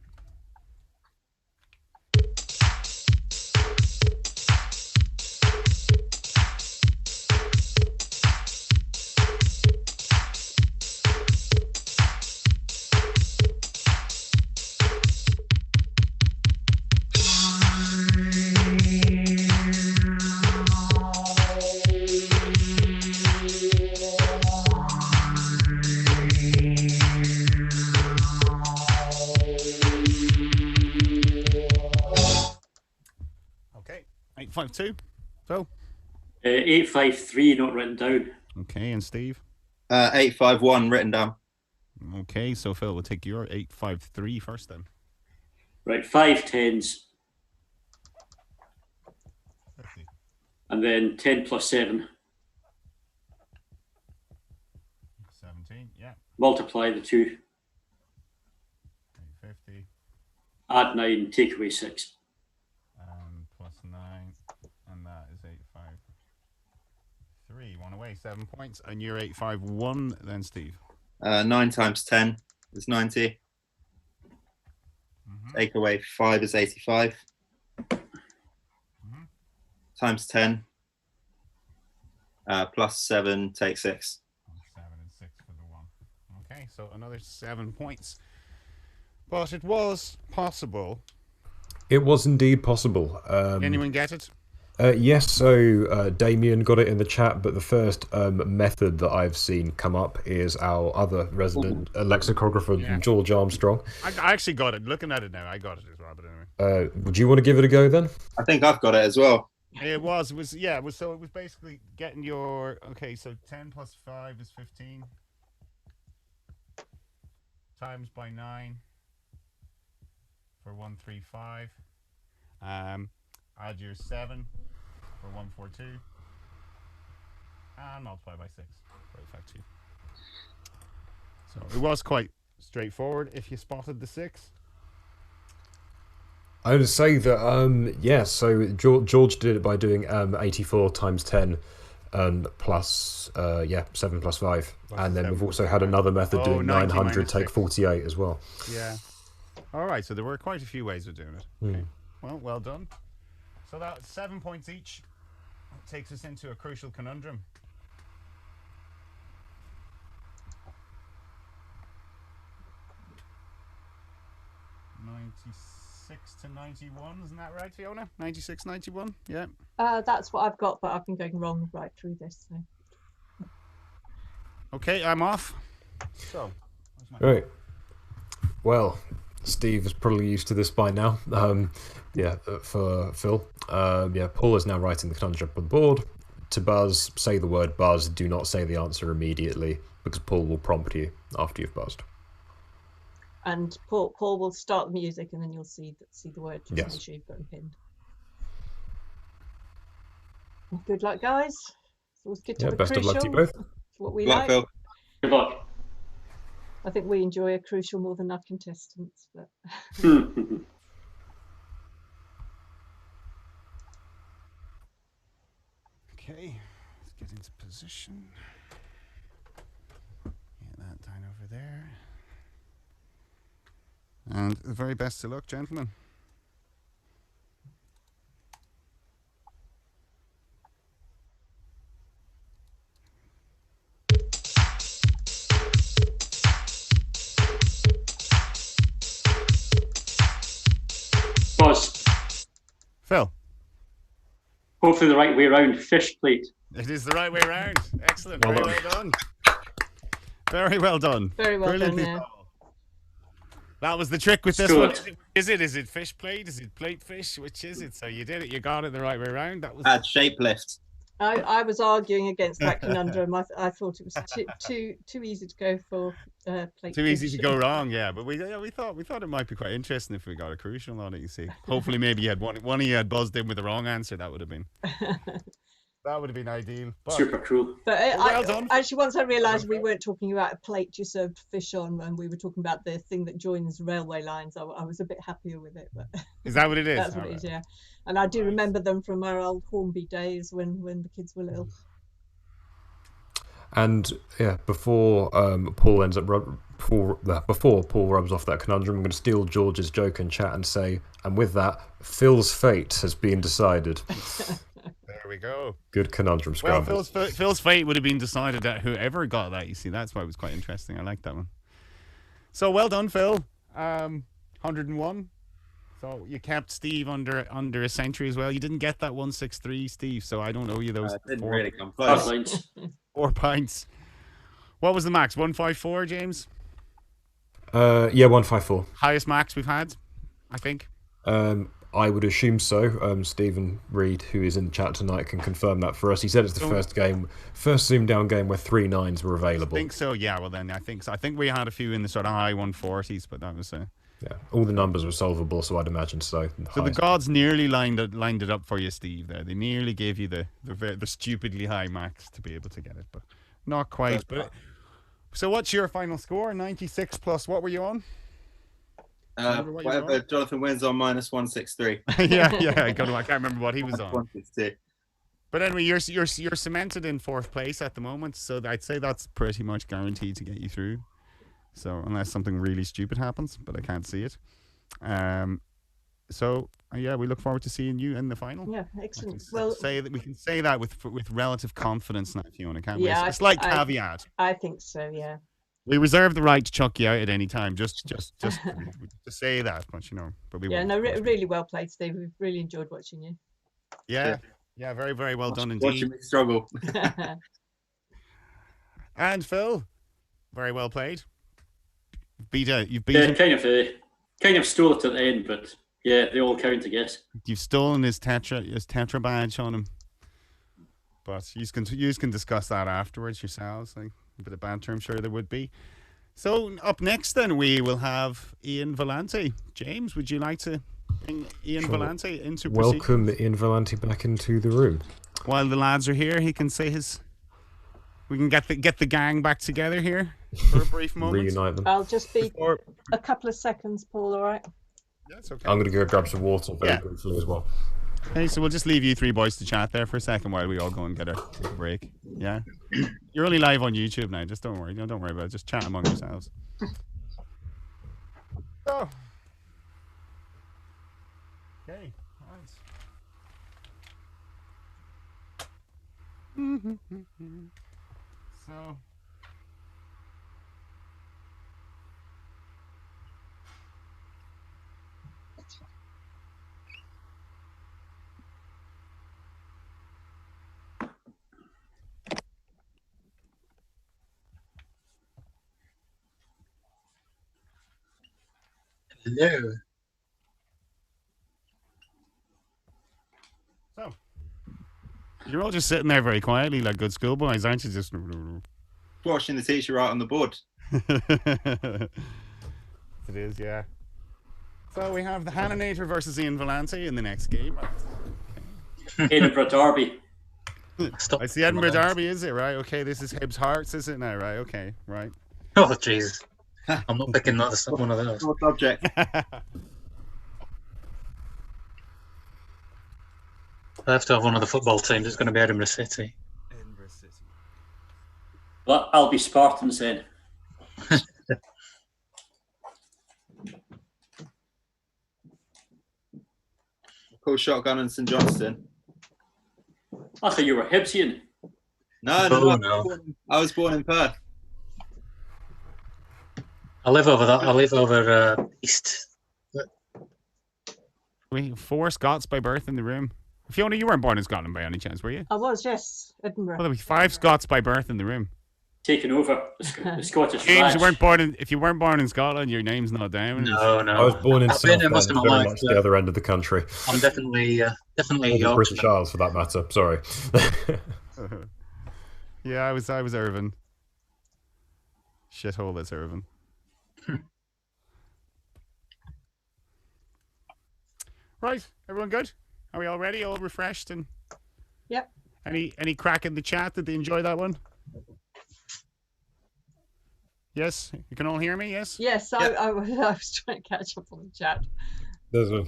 852. Phil. 853 not written down. Okay, and Steve. 851 written down. Okay, so Phil, we'll take your 853 first then. Right, 5 tens. 50. And then 10 plus 7. 17, yeah. Multiply the 2. 850. Add 9, take away 6. Plus 9, and that is 853. One away, 7 points. And you're 851 then, Steve. 9 times 10 is 90. Take away 5 is 85. Times 10. Plus 7, take 6. 7 and 6 for the 1. Okay, so another 7 points. But it was possible. It was indeed possible. Anyone get it? Yes, so Damien got it in the chat, but the first method that I've seen come up is our other resident lexicographer, George Armstrong. I actually got it. Looking at it now, I got it as well. But anyway, would you want to give it a go then? I think I've got it as well. It was so it was basically getting your so 10 plus 5 is 15 times by 9 for 135. Add your 7 for 142 and multiply by 6 for 852. So it was quite straightforward if you spotted the 6. I would say that, so George did it by doing 84 times 10 plus, 7 plus 5. And then we've also had another method doing 900 take 48 as well. Yeah. All right, so there were quite a few ways of doing it. Okay. Well done. So that's 7 points each. That takes us into a crucial conundrum. 96 to 91, isn't that right, Fiona? 96, 91, yeah. That's what I've got, but I've been going wrong right through this. So. Okay, I'm off. So, right. Well, Steve is probably used to this by now. For Phil. Paul is now writing the conundrum on the board. To buzz, say the word buzz. Do not say the answer immediately, because Paul will prompt you after you've buzzed. And Paul will start the music, and then you'll see the word. Just make sure you've got them pinned. Good luck, guys. It's always good to have a best crucial. of luck to you both. It's what we Good luck, like. Phil. Good luck. I think we enjoy a crucial more than our contestants. But okay, let's get into position. Get that down over there. And the very best of luck, gentlemen. Buzz. Phil. Hopefully the right way around. Fish plate. It is the right way around. Excellent. Very well done. Very well done. very well done. Yeah. That was the trick with this Good. one. Is it fish plate? Is it plate fish? Which is it? So you did it. You got it the right way around. That was. Add shape lift. I was arguing against that conundrum. I thought it was too easy to go for plate. Too easy fish. to go wrong, yeah. But we thought it might be quite interesting if we got a crucial on it. You see, hopefully maybe you had one of you had buzzed in with the wrong answer. That would have been ideal. But, Super cool. But well done. Actually, once I realised we weren't talking about a plate you served fish on, and we were talking about the thing that joins railway lines, I was a bit happier with it. But is that what it is? that's what it is, yeah. And I do remember them from our old Hornby days when the kids were little. And before Paul ends up before Paul rubs off that conundrum, I'm going to steal George's joke in chat and say, and with that, Phil's fate has been decided. There we go. Good conundrum, Well, Scrum. Phil's fate would have been decided that whoever got that. You see, that's why it was quite interesting. I like that one. So well done, Phil. 101. So you kept Steve under a century as well. You didn't get that 163, Steve. So I don't owe you those. Didn't really come close. 4 pints. What was the max? 154, James? 154. Highest max we've had, I think. I would assume so. Stephen Reed, who is in chat tonight, can confirm that for us. He said it's the first ZoomDown game where 3 9s were available. I think so. Yeah. Well, then I think so. I think we had a few in the sort of high 140s, but that was. Yeah, all the numbers were solvable, so I'd imagine so. So the gods nearly lined it up for you, Steve. There, they nearly gave you the stupidly high max to be able to get it, but not quite. But so, what's your final score? 96 plus. What were you on? Whatever Jonathan wins on -163. yeah, I can't remember what he was on. 162. But anyway, you're cemented in 4th place at the moment, so I'd say that's pretty much guaranteed to get you through. So unless something really stupid happens, but I can't see it. So yeah, we look forward to seeing you in the final. Yeah, excellent. We can say that with relative confidence now, Fiona, can't we? Yeah, It's like caveat. I think so. Yeah. We reserve the right to chuck you out at any time, just to say that, but but we won't. No, really well played, Steve. We've really enjoyed watching you. Yeah, very, very well done indeed. Watching me struggle. And Phil, very well played. You've beaten. Kind of stole it at the end, but yeah, they all count, I guess. You've stolen his tetra badge on him, but you can discuss that afterwards yourselves. Like a bit of banter, I'm sure there would be. So up next, then we will have Ian Volante. James, would you like to bring Ian Volante into? Welcome Ian Volante back into the room. While the lads are here, he can say his. We can get the gang back together here for a brief moment. Reunite them. I'll just be a couple of seconds, Paul. All right. That's okay. I'm going to go grab some water very briefly as well. Hey, so we'll just leave you 3 boys to chat there for a second while we all go and take a break. Yeah, you're only live on YouTube now. Just don't worry. Don't worry about it. Just chat among yourselves. Oh. Okay. Nice. So. Hello. So, you're all just sitting there very quietly like good schoolboys, aren't you? Just Watching the teacher write on the board. It is, yeah. So we have the Hannanator versus Ian Volante in the next game. Edinburgh Derby. I see Edinburgh Derby, is it? Right, okay. This is Hibs Hearts, is it now? Right, okay, right. Oh, jeez. I'm not picking one of those. What subject? I have to have one of the football teams. It's going to be Edinburgh City. Edinburgh City. Well, I'll be Spartans then. Call shotgun and St Johnston. I thought you were Hibsian. No. I was born in Perth. I live over east. We have 4 Scots by birth in the room. Fiona, you weren't born in Scotland by any chance, were you? I was, yes, Edinburgh. Well, there were 5 Scots by birth in the room. Taking over the Scottish James, flag. if you weren't born in Scotland, your name's not down. No. I was born in South very much life, the other end of the country. I'm definitely British Isles for that matter. Sorry. Yeah, I was Irvine. Shithole that's Irvine. Right, everyone good? Are we all ready? All refreshed and? Yep. Any crack in the chat? Did they enjoy that one? Yes, you can all hear me. Yes. Yes, Yeah. I was trying to catch up on the chat. There's a.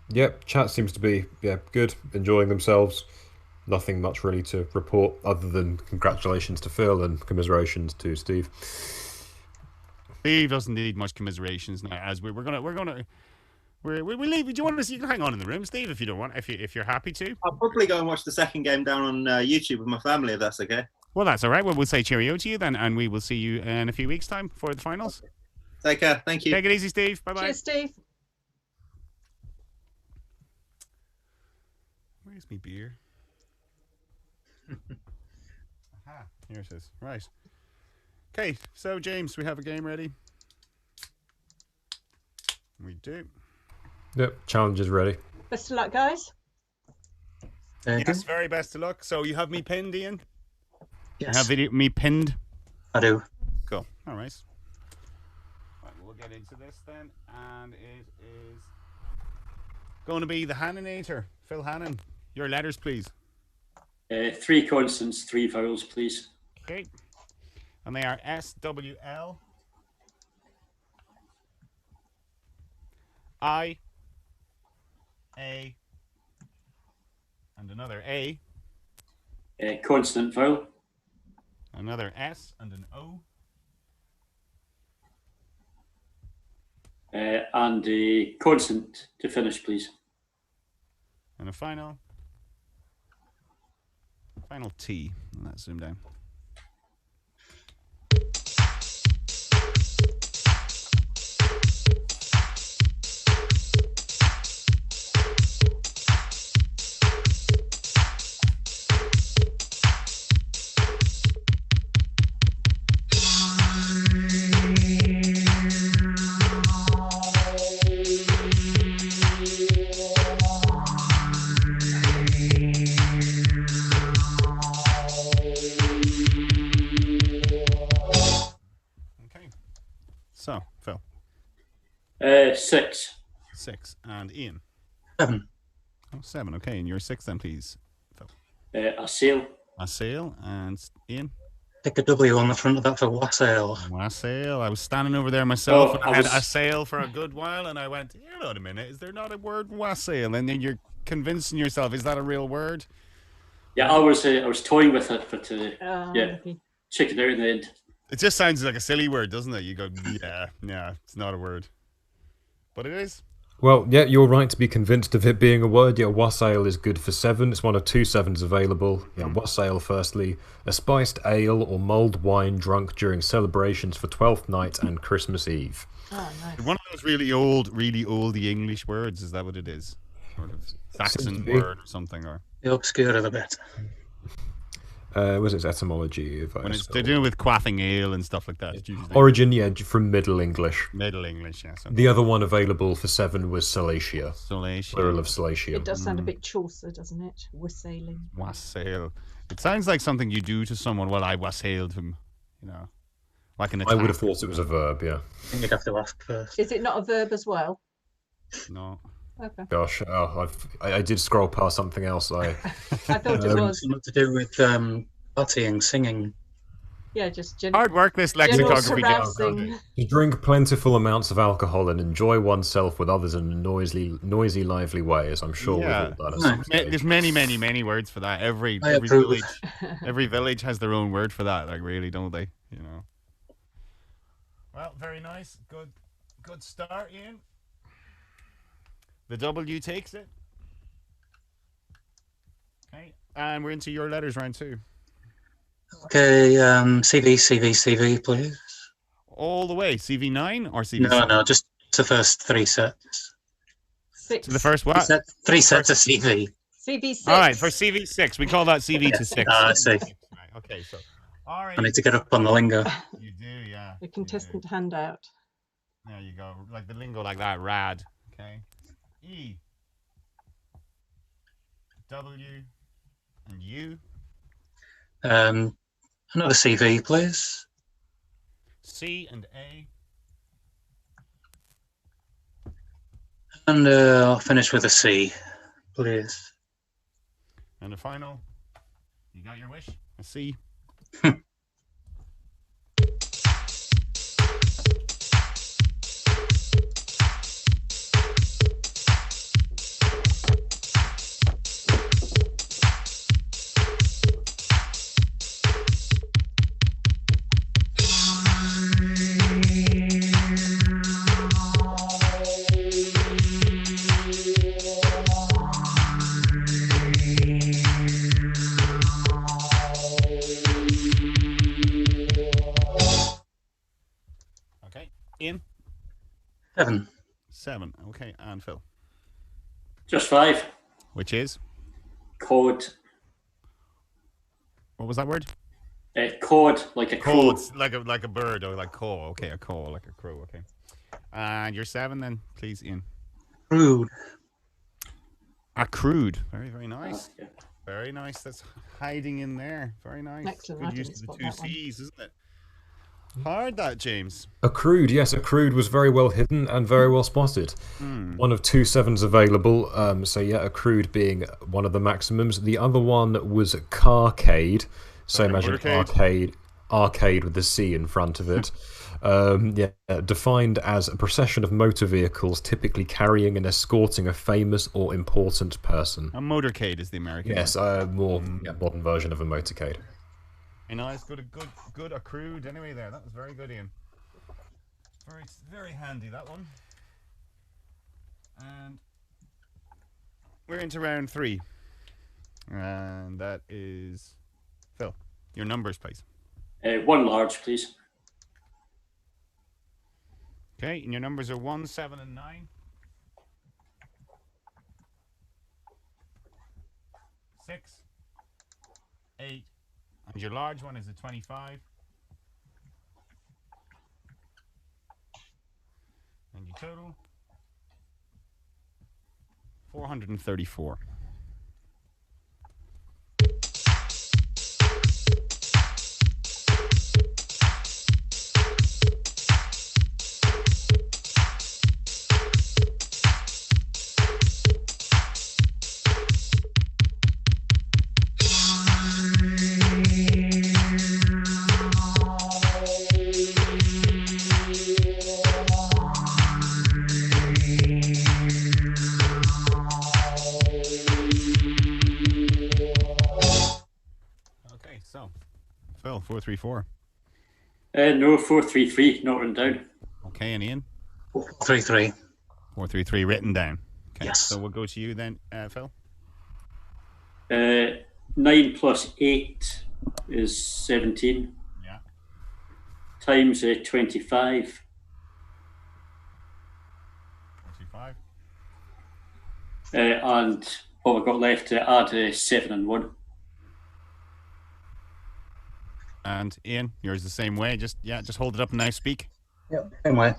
Yep, chat seems to be good, enjoying themselves. Nothing much really to report other than congratulations to Phil and commiserations to Steve. Steve doesn't need much commiserations now. As we'll leave. Do you want to? You can hang on in the room, Steve, if you don't want. If you're happy to. I'll probably go and watch the second game down on YouTube with my family, if that's okay. Well, that's all right. Well, we'll say cheerio to you then, and we will see you in a few weeks' time for the finals. Take care. Thank you. Take it easy, Steve. Bye bye. Cheers, Steve. Where's my beer? Aha, here it is. Right. Okay, so James, we have a game ready. We do. Yep, challenge is ready. Best of luck, guys. Thank Yes, you. very best of luck. So you have me pinned, Ian? You Yes, have me pinned? I do. Cool. All right. Right, we'll get into this then. And it is going to be the Hannanator. Phil Hannan. Your letters, please. 3 consonants, 3 vowels, please. Okay. And they are SWL, I, A, and another A, Consonant vowel. another S, and an O. And a consonant to finish, please. And a final T. Let's zoom down. So, Phil. 6. 6. And Ian. 7. Oh, 7. Okay, and your 6 then, please. Phil. A sail. A sail. And Ian. Take a W on the front of that for wassail. Wassail. I was standing over there myself, Oh, and I had a sail for a good while, and I went, hold on a minute, is there not a word wassail? And then you're convincing yourself, is that a real word? Yeah, I was toying with it, but yeah, Okay. check it out in the end. It just sounds like a silly word, doesn't it? You go, yeah, it's not a word. But it is. Well, yeah, you're right to be convinced of it being a word. Yeah, wassail is good for 7. It's one of 2 7s available. Yeah, wassail, firstly, a spiced ale or mulled wine drunk during celebrations for Twelfth Night and Christmas Eve. Oh, nice. One of those really old English words, is that what it is? Sort of Saxon be. word or something, or The obscurer the better. Was its etymology? If I when it's spell- they're doing with quaffing ale and stuff like that. It's usually Origin, yeah, from Middle English. Middle English, yeah. So The other one available for 7 was Salacia, Salacia, plural of Salacia. It does sound a bit Chaucer, doesn't it? Wassailing. wassail. It sounds like something you do to someone. Well, I wassailed him, you know, like an I attack. would have thought it was a verb, yeah. I think you'd have to ask first. Is it not a verb as well? No. Okay. Gosh, I did scroll past something else. I thought it was. Something to do with partying, singing. Yeah, just Hard work, this general lexicography. carousing. To drink plentiful amounts of alcohol and enjoy oneself with others in a noisy, lively way, as I'm sure Yeah. we've all done at some stage. There's many words for that. Every approve. village has their own word for that. Like, really, don't they? You know. Well, very nice. Good start, Ian. The W takes it. Okay, and we're into your letters round 2. Okay, CV, please. All the way. CV9 or CV? No, just the first 3 sets. 6. So the first what? 3 sets of CV. CV6. All right, for CV6, we call that CV to 6. I see. Right, okay, so I need to get up on the lingo. You do, yeah. The you contestant do. handout. There you go. Like the lingo, like that. Rad. Okay. E. W. And U. Another CV, please. C and A. And I'll finish with a C, please. And the final. You got your wish? A C. Okay. Ian? 7. 7. Okay. And Phil? Just 5. Which is? Cod. What was that word? Cod, like a crow. It's like a bird or like caw. Okay, a caw, like a crow. Okay. And your 7 then, please, Ian. Rude. Accrued. Very, very nice. Okay. Very nice. That's hiding in there. Very nice. Excellent. I Good use didn't of the spot 2 that one. C's, isn't it? Hard that, James. Accrued, yes, accrued was very well hidden and very well spotted. One of 2 7s available, so yeah, accrued being one of the maximums. The other one was carcade, same as arcade with the C in front of it. Defined as a procession of motor vehicles typically carrying and escorting a famous or important person. A motorcade is the American. Yes, more modern version of a motorcade. Nice, good accrued anyway there. That was very good, Ian. Very, very handy, that one. And we're into round 3. And that is Phil. Your numbers, please. 1 large, please. Okay, and your numbers are 1, 7, and 9. 6, 8, and your large one is a 25. And your total 434. So, Phil, 434. No, 433, not written down. Okay, and Ian? 433. 433 written down. Okay, Yes. so we'll go to you then, Phil. 9 plus 8 is 17. Yeah. Times 25. 45. And what we've got left to add 7 and 1. And Ian, yours the same way. Just hold it up and now speak. Yep. Same way.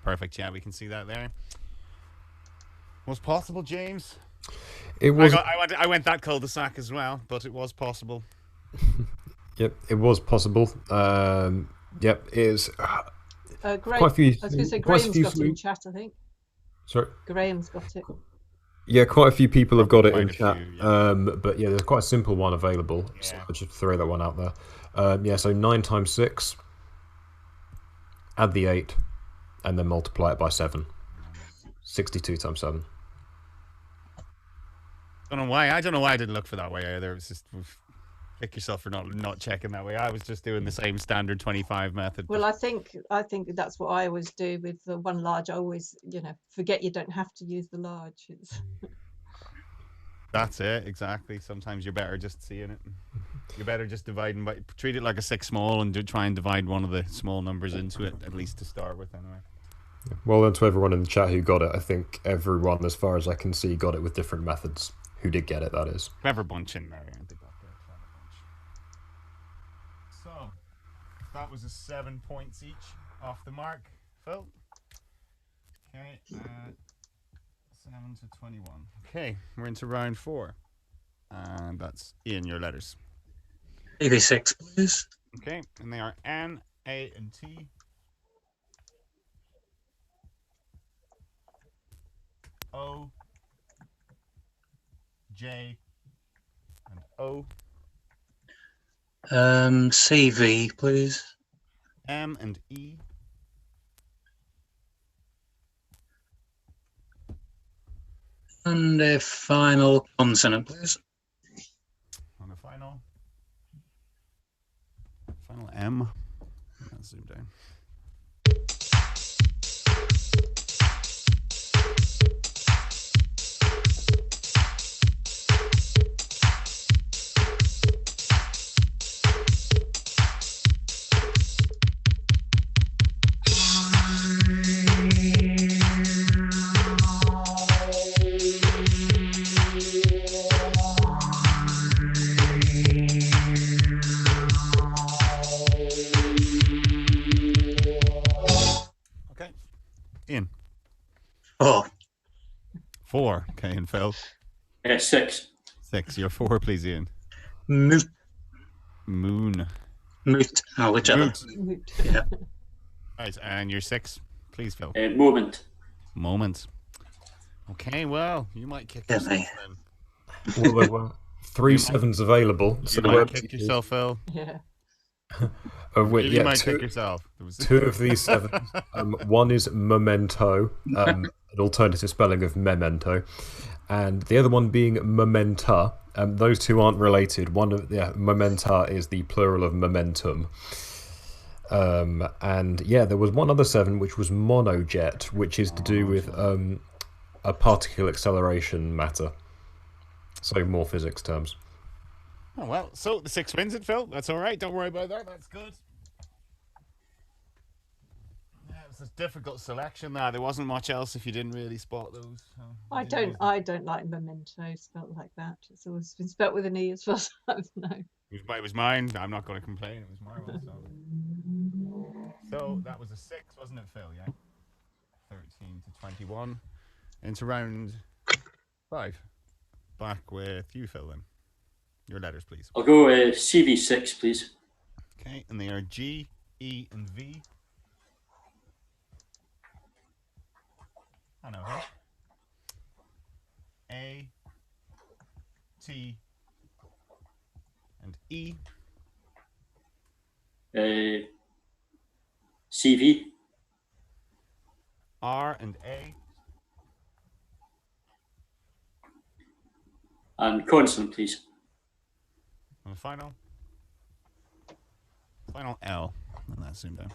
Perfect. Yeah, we can see that there. Was possible, James? It was. I went that cul-de-sac as well, but it was possible. Yep, it was possible. Yep, it is. Graham, Quite a few. I was going to say quite a Graham's few got it in chat, I think. Sorry. Graham's got it. Yeah, quite a few people have got it in Quite a chat. few, yeah. But yeah, there's quite a simple one available. So Yeah. I'll just throw that one out there. Yeah, so 9 times 6, add the 8, and then multiply it by 7. 62 times 7. I don't know why I didn't look for that way either. It was just kick yourself for not checking that way. I was just doing the same standard 25 method. Well, I think that's what I always do with the 1 large. I always, forget you don't have to use the large. That's it, exactly. Sometimes you're better just seeing it. You're better just dividing by, treat it like a 6 small and try and divide one of the small numbers into it, at least to start with anyway. Well done to everyone in the chat who got it. I think everyone, as far as I can see, got it with different methods. Who did get it, that is. Clever bunch in there, aren't they? So, that was a 7 points each off the mark, Phil. Okay, 7 to 21. Okay, we're into round 4. And that's Ian, your letters. 86, please. Okay, and they are N, A, and T. O, J, and O. CV, please. M and E. And a final consonant, please. On the final M. Let's zoom down. 4. Okay, and Phil? 6. 6. Your 4, please, Ian. Moot. Moon. Moot. Oh, whichever. Moot. Yeah. Right, and your 6, please, Phil. Moment. Moment. Okay, well, you might kick Yeah, yourself mate. then. Well, there were 3 sevens available. So You there were might kick yourself, Phil. Yeah. of which, You yeah, might two, kick yourself. There was 2 of these 7s. One is memento, an alternative spelling of memento, and the other one being momenta. Those 2 aren't related. One of momenta is the plural of momentum. And yeah, there was one other 7 which was monojet, which is to do with a particle acceleration matter. So more physics terms. Oh, well, so the 6 wins it, Phil. That's all right. Don't worry about that. That's good. Yeah, it was a difficult selection there. There wasn't much else if you didn't really spot those. So I don't like memento spelt like that. It's always been spelt with an E as far as I know. It was mine. I'm not going to complain. It was my one. So that was a 6, wasn't it, Phil? Yeah. 13 to 21. Into round 5. Back with you, Phil, then. Your letters, please. I'll go CV6, please. Okay, and they are G, E, and V. I know her. A, T, and E. CV. R and A. And consonant, please. And the final L. And that's zoomed down.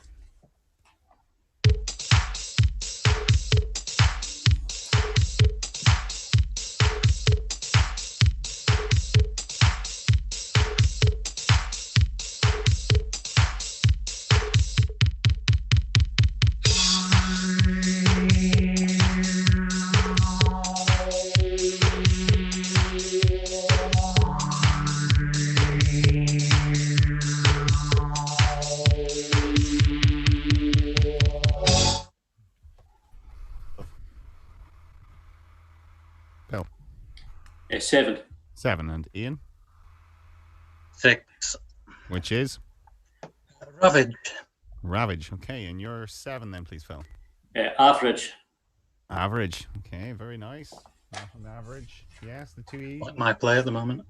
Bill. 7. 7 and Ian, 6. which is Ravage. Ravage. Okay, and your 7 then, please, Phil. Average. Average. Okay, very nice. An average. Yes, the 2 E's. Like my play at the moment.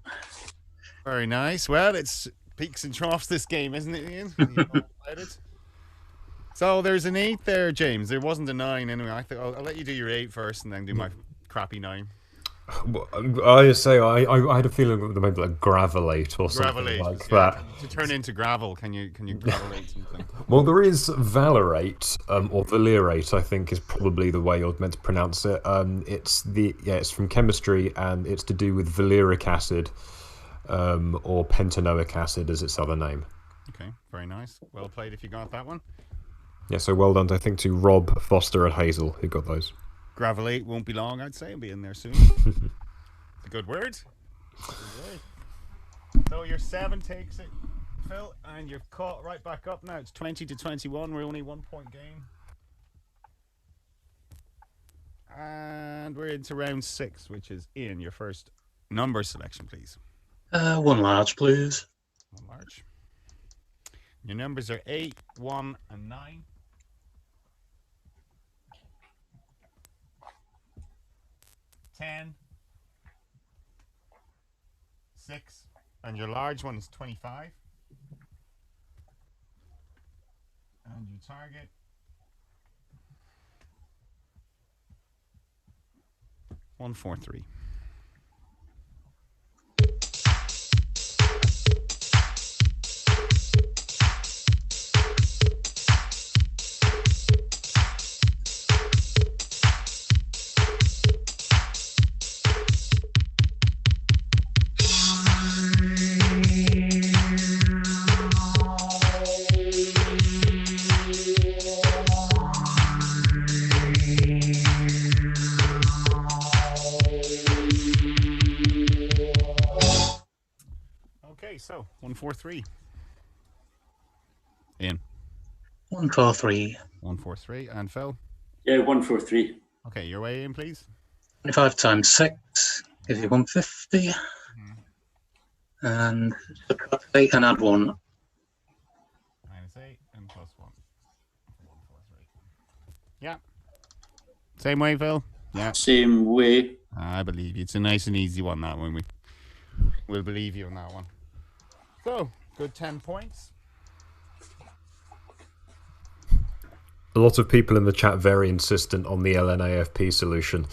Very nice. Well, it's peaks and troughs this game, isn't it, Ian? You know about it. So there's an 8 there, James. There wasn't a 9 anyway. I'll let you do your 8 first and then do my crappy 9. I say I had a feeling it maybe like gravelate or something Gravelate, like yeah. that. To turn into gravel, can you gravelate something? Well, there is valerate or valerate. I think is probably the way you're meant to pronounce it. It's from chemistry and it's to do with valeric acid or pentanoic acid as its other name. Okay, very nice. Well played if you got that one. Yeah, so well done. I think to Rob, Foster, and Hazel who got those. Gravelate won't be long, I'd say. It'll be in there soon. It's a good word. So your 7 takes it, Phil, and you're caught right back up now. It's 20 to 21. We're only 1 point game. And we're into round 6, which is Ian, your first number selection, please. 1 large, please. 1 large. Your numbers are 8, 1, and 9. 10, 6, and your large one is 25. And your target one, 4, 3. So 1, 4, 3. Ian. 1, 4, 3. 1, 4, 3. And Phil. Yeah, 1, 4, 3. Okay, your way in, please. 25 times 6 gives you 150. And subtract 8 and add 1. -8 and +1. 143. Yeah. Same way, Phil? Yeah. Same way. I believe you. It's a nice and easy one, that one. We'll believe you on that one. So, good 10 points. A lot of people in the chat very insistent on the LNAFP solution.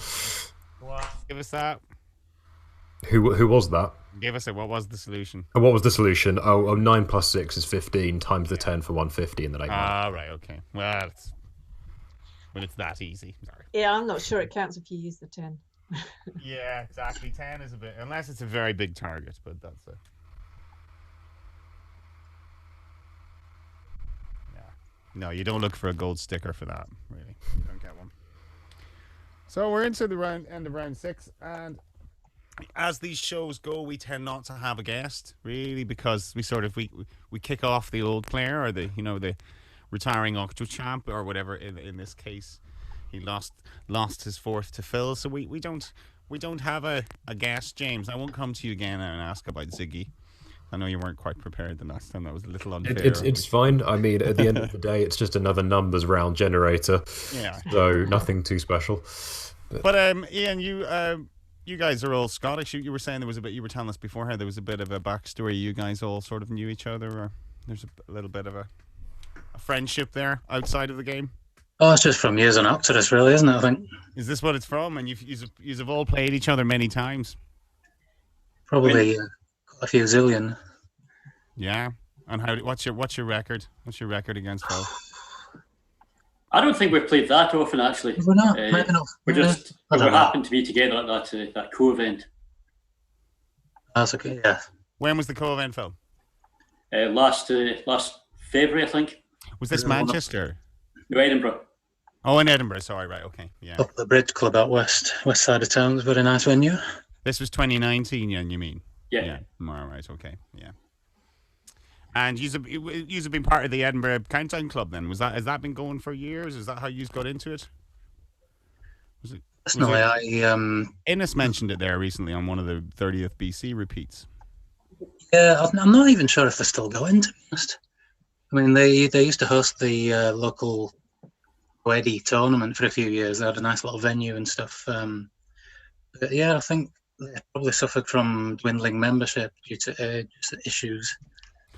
What? Give us that. Who was that? Give us it. What was the solution? Oh, what was the solution? 9 plus 6 is 15 times the 10 for 150 and then 8. Ah, right, okay. Well, it's that easy. Sorry. Yeah, I'm not sure it counts if you use the 10. Yeah, exactly. 10 is a bit, unless it's a very big target, but that's it. Yeah. No, you don't look for a gold sticker for that, really. You don't get one. So we're into the end of round 6, and as these shows go, we tend not to have a guest, really, because we kick off the old player, or the retiring tetrachamp, or whatever. In this case, he lost his 4th to Phil, so we don't have a guest. James, I won't come to you again and ask about Ziggy. I know you weren't quite prepared the last time. That was a little unfair. It's fine. I mean, at the end of the day, it's just another numbers round generator. Yeah. So nothing too special. But Ian, you guys are all Scottish. You were saying you were telling us beforehand there was a bit of a backstory. You guys all sort of knew each other, or there's a little bit of a friendship there outside of the game. Oh, it's just from years on up to this, really, isn't it? I think. Is this what it's from? And you've all played each other many times. Probably a few zillion. Yeah. And what's your record? What's your record against Phil? I don't think we've played that often, actually. We're not. Maybe not. We happened to be together at that co-event. That's okay. Yeah. When was the co-event, Phil? Last February, I think. Was this Manchester? No, Edinburgh. Oh, in Edinburgh. Sorry, right. Okay. Yeah. Up at the Bridge Club out west side of town. It's a very nice venue. This was 2019, yeah, you mean? Yeah. Yeah. All right. Okay. Yeah. And you've been part of the Edinburgh Countdown Club then? Has that been going for years? Is that how you got into it? Personally, Innes mentioned it there recently on one of the 30th BC repeats. Yeah, I'm not even sure if they're still going, to be honest. I mean, they used to host the local Weddy tournament for a few years. They had a nice little venue and stuff. But yeah, I think they probably suffered from dwindling membership due to issues.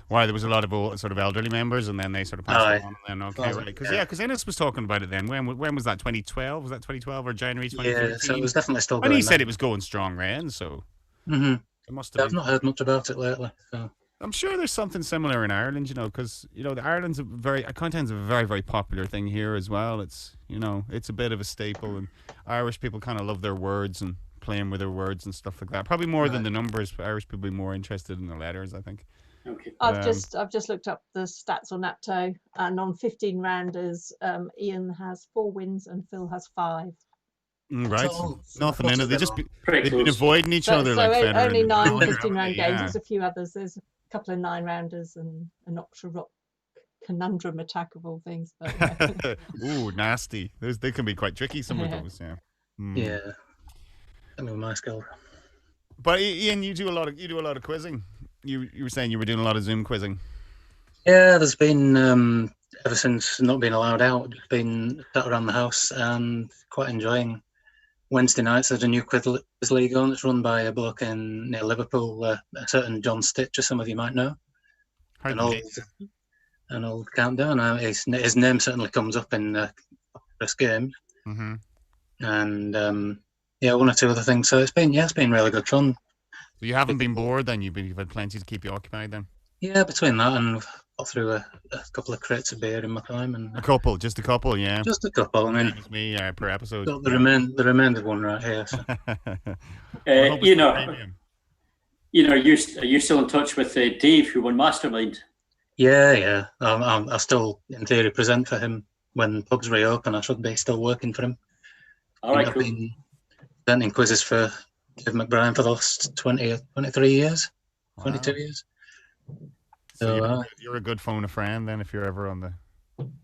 Why, there was a lot of sort of elderly members, and then they sort of passed on. And then right, because Innes was talking about it then. When was that? 2012? Was that 2012 or January 2013? Yeah, so it was definitely still going. And he said it was going strong then, so it must have. I've not heard much about it lately. So. I'm sure there's something similar in Ireland, because Ireland's Countdown's a very, very popular thing here as well. It's it's a bit of a staple, and Irish people kind of love their words and playing with their words and stuff like that. Probably more than the numbers. Irish people are more interested in the letters, I think. Okay. I've just looked up the stats on Napto, and on 15 rounders, Ian has 4 wins and Phil has 5. Right, nothing in it. They've been avoiding each So other like Federer. only 9 15 round round games. There's a few others. There's a couple of 9 rounders and an Octa Rock conundrum attack of all things. But, Ooh, nasty. They can be quite tricky. Some of those. Yeah. Yeah. I know my skill. But Ian, you do a lot of quizzing. You were saying you were doing a lot of Zoom quizzing. Yeah, there's been ever since not being allowed out, just been sat around the house and quite enjoying. Wednesday nights there's a new quiz league on. It's run by a bloke near Liverpool, a certain John Stitch, as some of you might know. An old countdown. His name certainly comes up in this game. Mm-hmm. And yeah, 1 or 2 other things. So it's been really good fun. So you haven't been bored then? You've had plenty to keep you occupied then? Yeah, between that and I've got through a couple of crates of beer in my time. And just a couple, yeah. Just a couple. I mean, me per episode. Got the remainder one right here. So. Are you still in touch with Dave, who won Mastermind? Yeah. I still, in theory, present for him when pubs reopen. I should be still working for him. All right, I've cool. been presenting quizzes for Dave McBride for the last 23 years, 22 years. So you're a good phone a friend then if you're ever on the...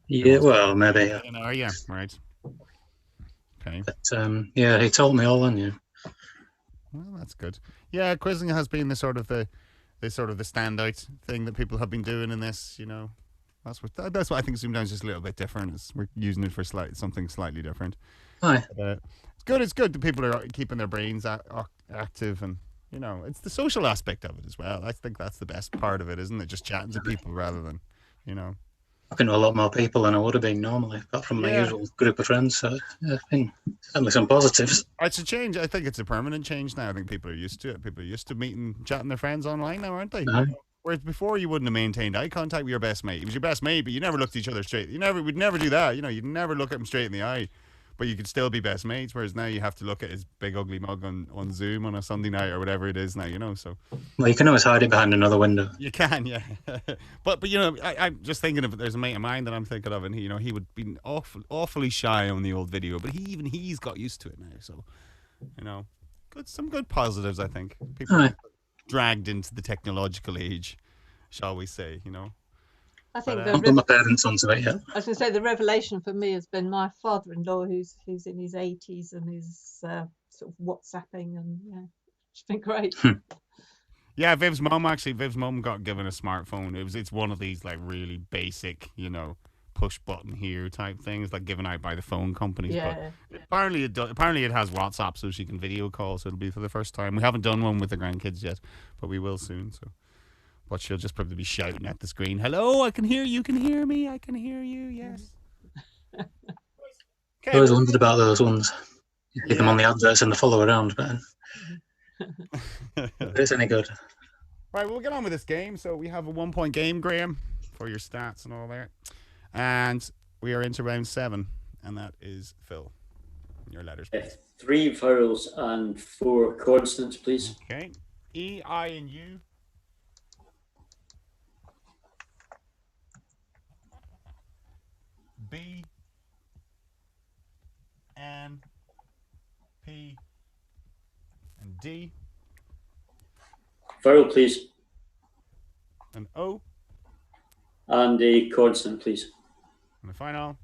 Yeah, well, maybe. Are you? Right. Okay. But yeah, he told me all on you. Well, that's good. Yeah, quizzing has been the sort of the standout thing that people have been doing in this. That's what I think ZoomDown is just a little bit different. We're using it for something slightly different. Aye. But, it's good. It's good that people are keeping their brains active, and it's the social aspect of it as well. I think that's the best part of it, isn't it? Just chatting to people rather than. I've been to a lot more people than I would have been normally, apart from my usual group of friends. So there's been certainly some positives. It's a change. I think it's a permanent change now. I think people are used to it. People are used to chatting their friends online now, aren't they? Whereas before, you wouldn't have maintained eye contact with your best mate. He was your best mate, but you never looked at each other straight. We'd never do that. You'd never look at him straight in the eye. But you could still be best mates, whereas now you have to look at his big ugly mug on Zoom on a Sunday night or whatever it is now, so. Well, you can always hide it behind another window. You can, yeah. but I'm just thinking of, there's a mate of mine that I'm thinking of, and he would be awfully shy on the old video, but he's got used to it now, so, some good positives, I think. People are dragged into the technological age, shall we say, I think I've got my parents onto it, yeah. I was going to say the revelation for me has been my father-in-law, who's in his 80s and is sort of WhatsApping, and it's been great. Yeah, Viv's mum got given a smartphone. It's one of these like really basic, push button here type things, like given out by the phone companies. Yeah. But apparently it has WhatsApp, so she can video call. So it'll be for the first time. We haven't done one with the grandkids yet, but we will soon. So. But she'll just probably be shouting at the screen, "Hello, I can hear you. Can hear me. I can hear you. Yes." I always wondered about those ones. You keep them on the adverts and they follow around, but it's any good. Right, we'll get on with this game. So we have a 1-point game, Graham, for your stats and all that. And we are into round 7, and that is Phil. Your letters, please. 3 vowels and 4 consonants, please. Okay. E, I, and U. B, N, P, and D. Vowel, please. An O. And a consonant, please. And the final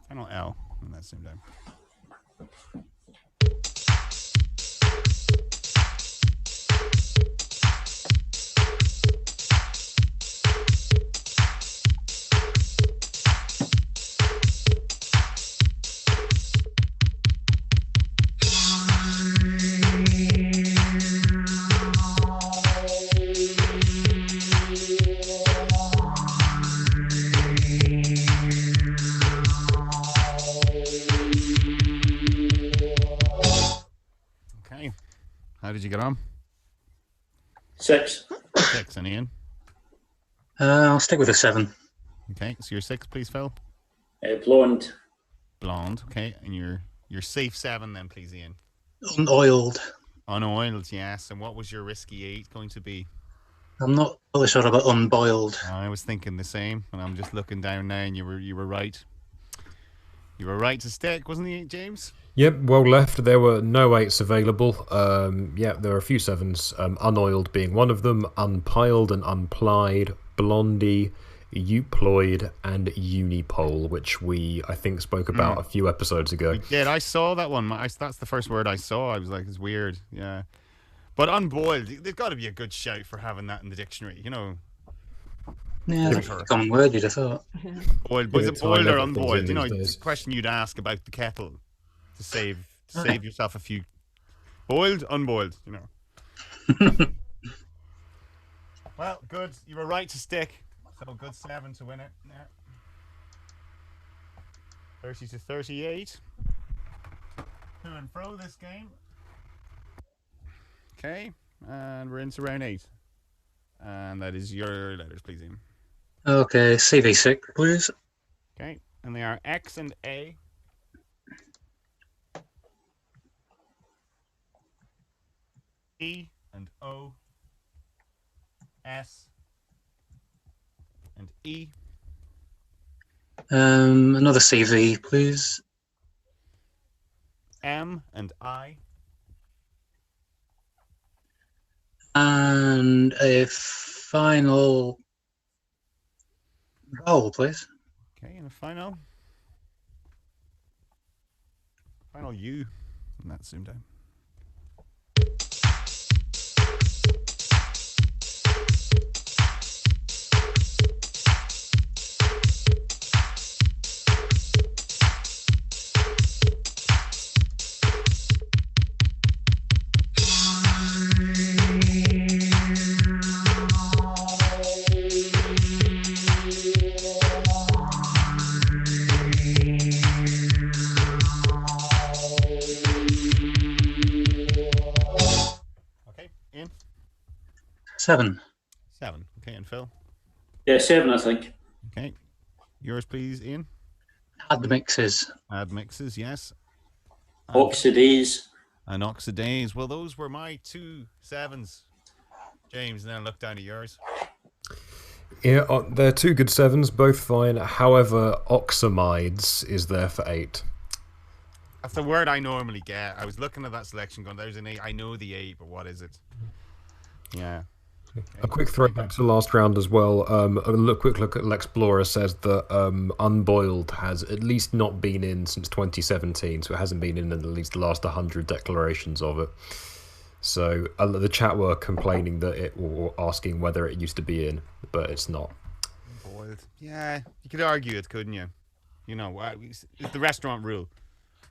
L. And that's ZoomDown. How did you get on? 6. 6, and Ian? I'll stick with a 7. Okay, so your 6, please, Phil. Blonde. Blonde, okay. And your safe 7 then, please, Ian. Unoiled. Unoiled, yes. And what was your risky 8 going to be? I'm not really sure about unboiled. I was thinking the same, and I'm just looking down now, and you were right. You were right to stick, wasn't he, James? Yep, well left. There were no 8s available. There are a few 7s. Unoiled being one of them. Unpiled and unplied. Blondie, euploid, and unipole, which we, I think, spoke about a few episodes ago. We did. I saw that one. That's the first word I saw. I was like, it's weird. Yeah. But unboiled, there's got to be a good shout for having that in the dictionary, Yeah, that's a common word, you'd have thought. Boiled, was it boiled or unboiled? It's a question you'd ask about the kettle to save yourself a few. Boiled, unboiled, Well, good. You were right to stick. So good 7 to win it. Yeah. 30 to 38. To and fro this game. Okay, and we're into round 8. And that is your letters, please, Ian. Okay, CV6, please. Okay, and they are X and A. E and O. S and E. Another CV, please. M and I. And a final vowel, please. Okay, and a final Final U. And that's zoomed down. Ian? 7. 7. Okay, and Phil? Yeah, 7, I think. Okay. Yours, please, Ian? Add mixes. Add mixes, yes. Oxidase. And oxidase. Well, those were my 2 7s. James, now look down at yours. Yeah, they're 2 good 7s, both fine. However, oxamides is there for 8. That's the word I normally get. I was looking at that selection going, there's an 8. I know the 8, but what is it? Yeah. Okay. A quick throwback to the last round as well. Quick look at Lexplorer says that Unboiled has at least not been in since 2017, so it hasn't been in at least the last 100 declarations of it. So the chat were complaining that or asking whether it used to be in, but it's not. Unboiled. Yeah, you could argue it, couldn't you? You know, it's the restaurant rule.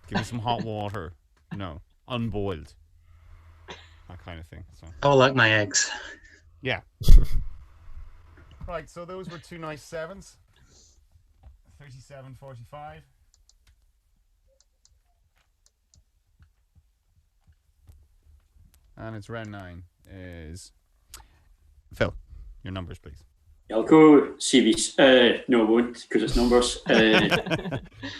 Give me some hot water. No, unboiled. That kind of thing. So. I like my eggs. Yeah. Right, so those were 2 nice 7s. 37-45. And it's round 9 is Phil. Your numbers, please. I'll go CV. No, I won't, because it's numbers.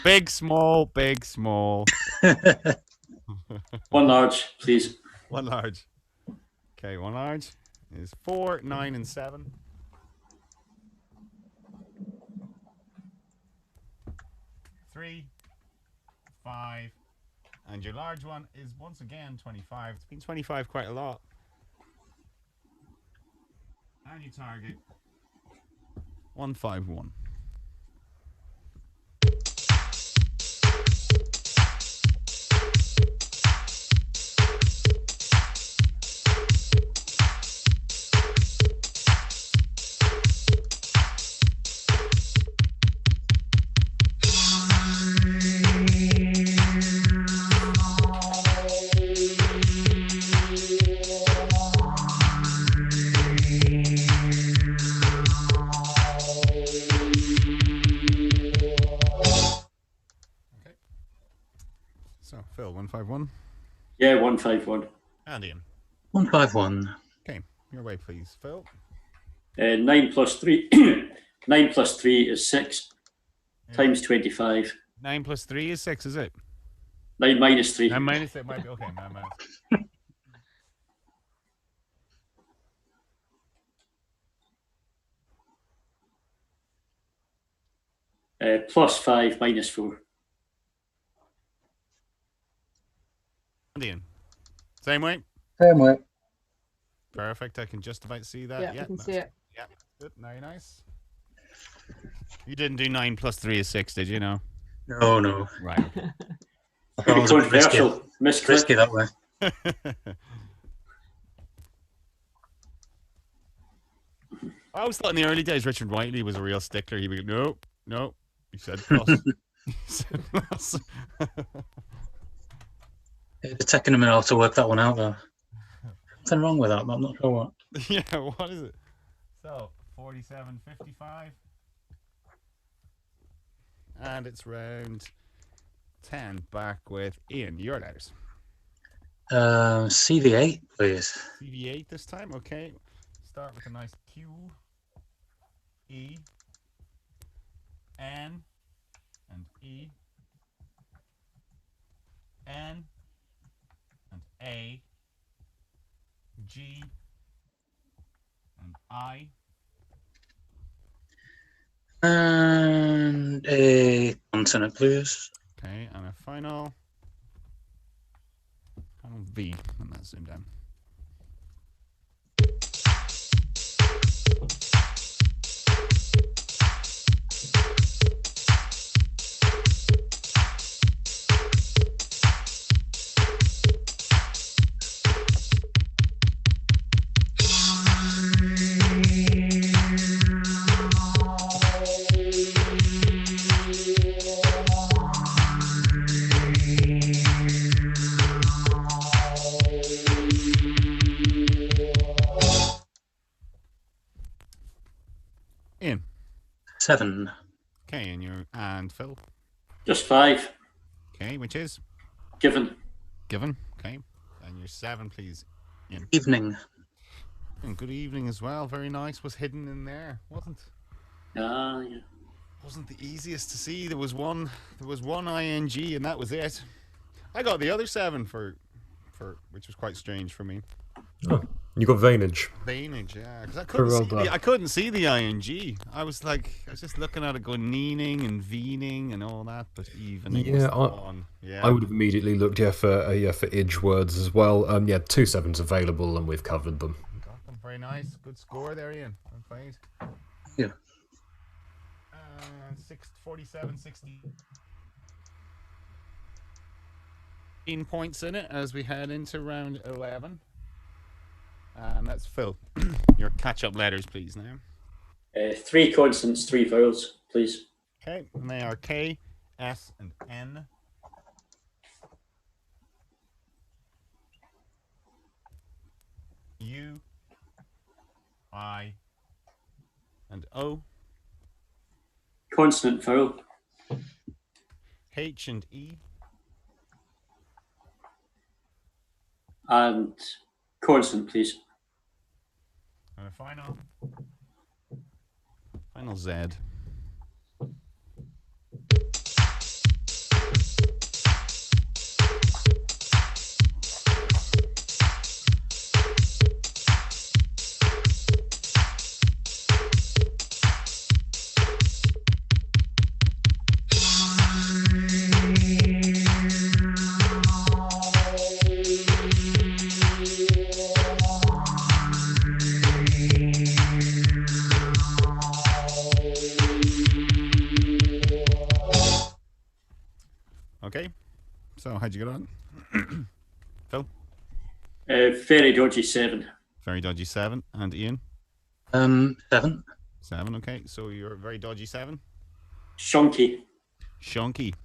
Big, small, big, small. 1 large, please. 1 large. Okay, 1 large is 4, 9, and 7. Three, 5, and your large one is once again 25. It's been 25 quite a lot. And your target 151. Phil, 151. Yeah, 151. And Ian. 151. Okay, your way, please, Phil. 9 plus 3. 9 plus 3 is 6 times 25. 9 plus 3 is 6, is it? 9 minus 3. 9 minus it might be okay. 9 minus. Plus 5 minus 4. Ian. Same way? Same way. Perfect. I can just about see that. Yeah, I can see it. Yeah, good. Very nice. You didn't do 9 plus 3 is 6, did you? No. No, no. Right. Okay. That was a bit Controversial. risky that way. I always thought in the early days Richard Whiteley was a real stickler. He'd be no. He said plus. He said plus. It's taking a minute to work that one out, though. Nothing wrong with that, but I'm not sure what. Yeah, what is it? So, 47.55. And it's round 10 back with Ian. Your letters. CV8, please. CV8 this time, okay. Start with a nice Q, E, N, and E, N, and A, G, and I. And a consonant, please. Okay, and a final V, and that's zoomed down. 7. Okay, and Phil. Just 5. Okay, which is Given. given. Okay, and your 7, please. Ian. Evening. And good evening as well. Very nice. Was hidden in there, wasn't? Yeah. Wasn't the easiest to see. There was one ing, and that was it. I got the other 7 for which was quite strange for me. Oh, you got veinage. Veinage, yeah, because I couldn't see the ing. I was just looking at it, going keening and veening and all that, but evening was the one. Yeah, I would have immediately looked for idge words as well. 2 7s available, and we've covered them. Got them. Very nice. Good score there, Ian. Well played. Yeah. 47, 16 points in it as we head into round 11. And that's Phil. Your catch-up letters, please, now. 3 consonants, 3 vowels, please. Okay, and they are K, S, and N. U, I, and O. Consonant vowel. H and E. And consonant, please. And a final Z. Okay, so how'd you get on? Phil? Very dodgy 7. Very dodgy 7. And Ian? 7. 7, okay. So you're very dodgy 7. Shonky. Shonky.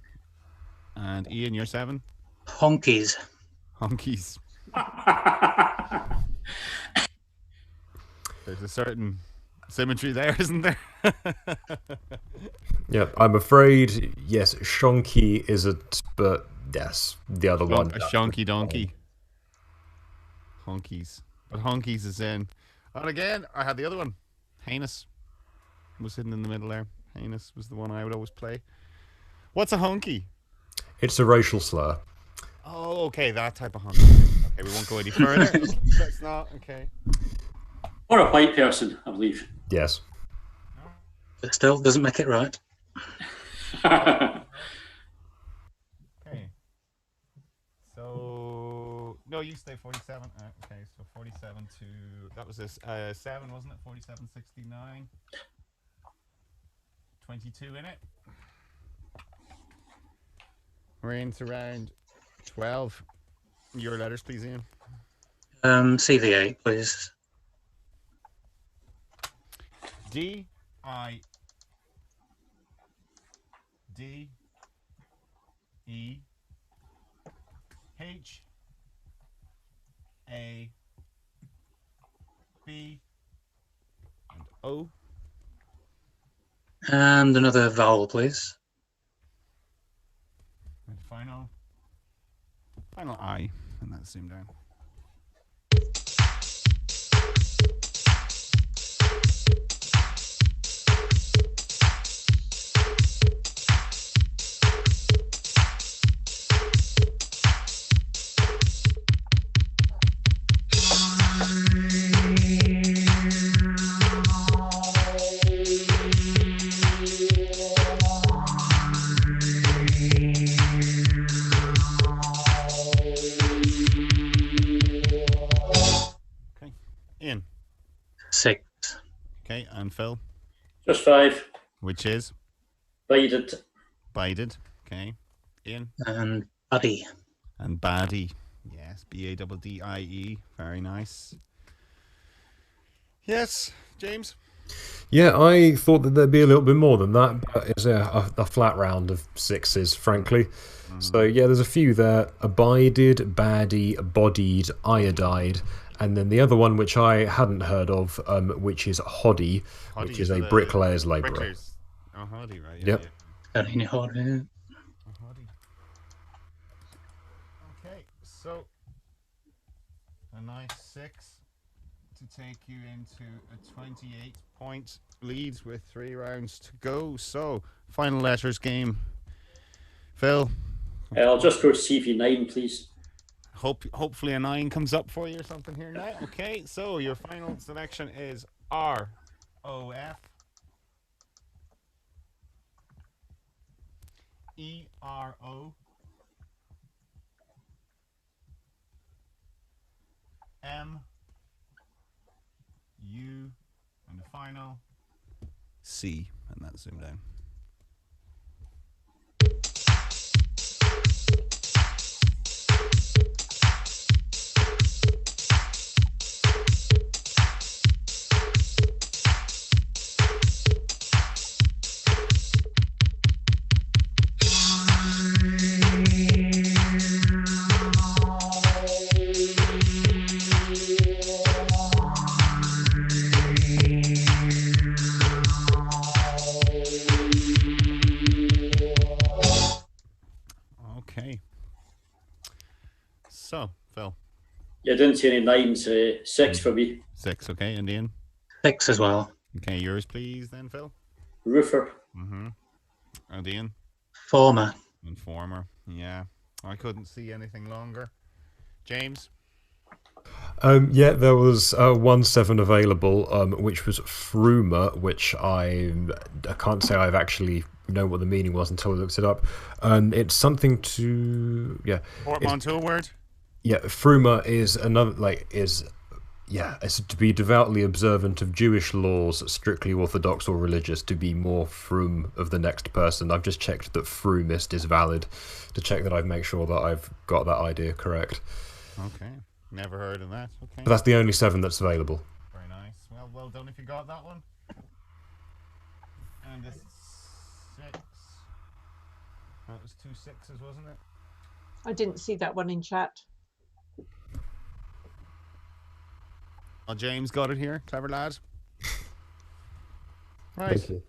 And Ian, you're 7. Honkies. Honkies. There's a certain symmetry there, isn't there? Yeah, I'm afraid, yes, shonky isn't, but yes, the other one. A shonky donkey. Honkies. But honkies is in. And again, I had the other one. Heinous was hidden in the middle there. Heinous was the one I would always play. What's a honky? It's a racial slur. Oh, okay, that type of honky. Okay, we won't go any further. That's not, okay. Or a white person, I believe. Yes. But still doesn't make it right. Okay. So, no, you stay 47. Okay, so 47 to, that was this 7, wasn't it? 47, 69. 22 in it. We're into round 12. Your letters, please, Ian. CV8, please. D, I, D, E, H, A, B, and O. And another vowel, please. And final I, and that's ZoomDown. Ian. 6. Okay, and Phil. Just 5. Which is? Bided. Bided. Okay. Ian. And Buddy. And Baddie. Yes, Baddie. Very nice. Yes, James. Yeah, I thought that there'd be a little bit more than that, but it's a flat round of 6s, frankly. So yeah, there's a few there. Abided, baddie, bodied, iodide, and then the other one which I hadn't heard of, which is hoddy, which is a bricklayer's labourer. Oh, Hardy, right? Yep. Any harder? Hardy. Okay, so a nice 6 to take you into a 28-point lead with 3 rounds to go. So, final letters game. Phil, I'll just go CV9, please. hopefully a 9 comes up for you or something here now. Okay, so your final selection is R-O-F E-R-O M-U and the final C, and that's zoomed down. Okay. So, Phil. Yeah, I didn't see any 9s. 6 for me. 6, okay, and Ian? 6 as well. Okay, yours please then, Phil. Roofer. And Ian? Former. Informer, yeah. I couldn't see anything longer. James? Yeah, there was 1-7 available, which was Frumer, which I can't say I've actually know what the meaning was until I looked it up. It's something to Portmanteau word? Yeah, Frumer is another it's to be devoutly observant of Jewish laws, strictly orthodox or religious, to be more frum of the next person. I've just checked that frumist is valid, to check that I make sure that I've got that idea correct. Okay, never heard of that. Okay, But that's the only 7 that's available. very nice. Well done if you got that one. And the 6. That was 2 6s, wasn't it? I didn't see that one in chat. Oh, James got it here. Clever lad. Right. Thank you.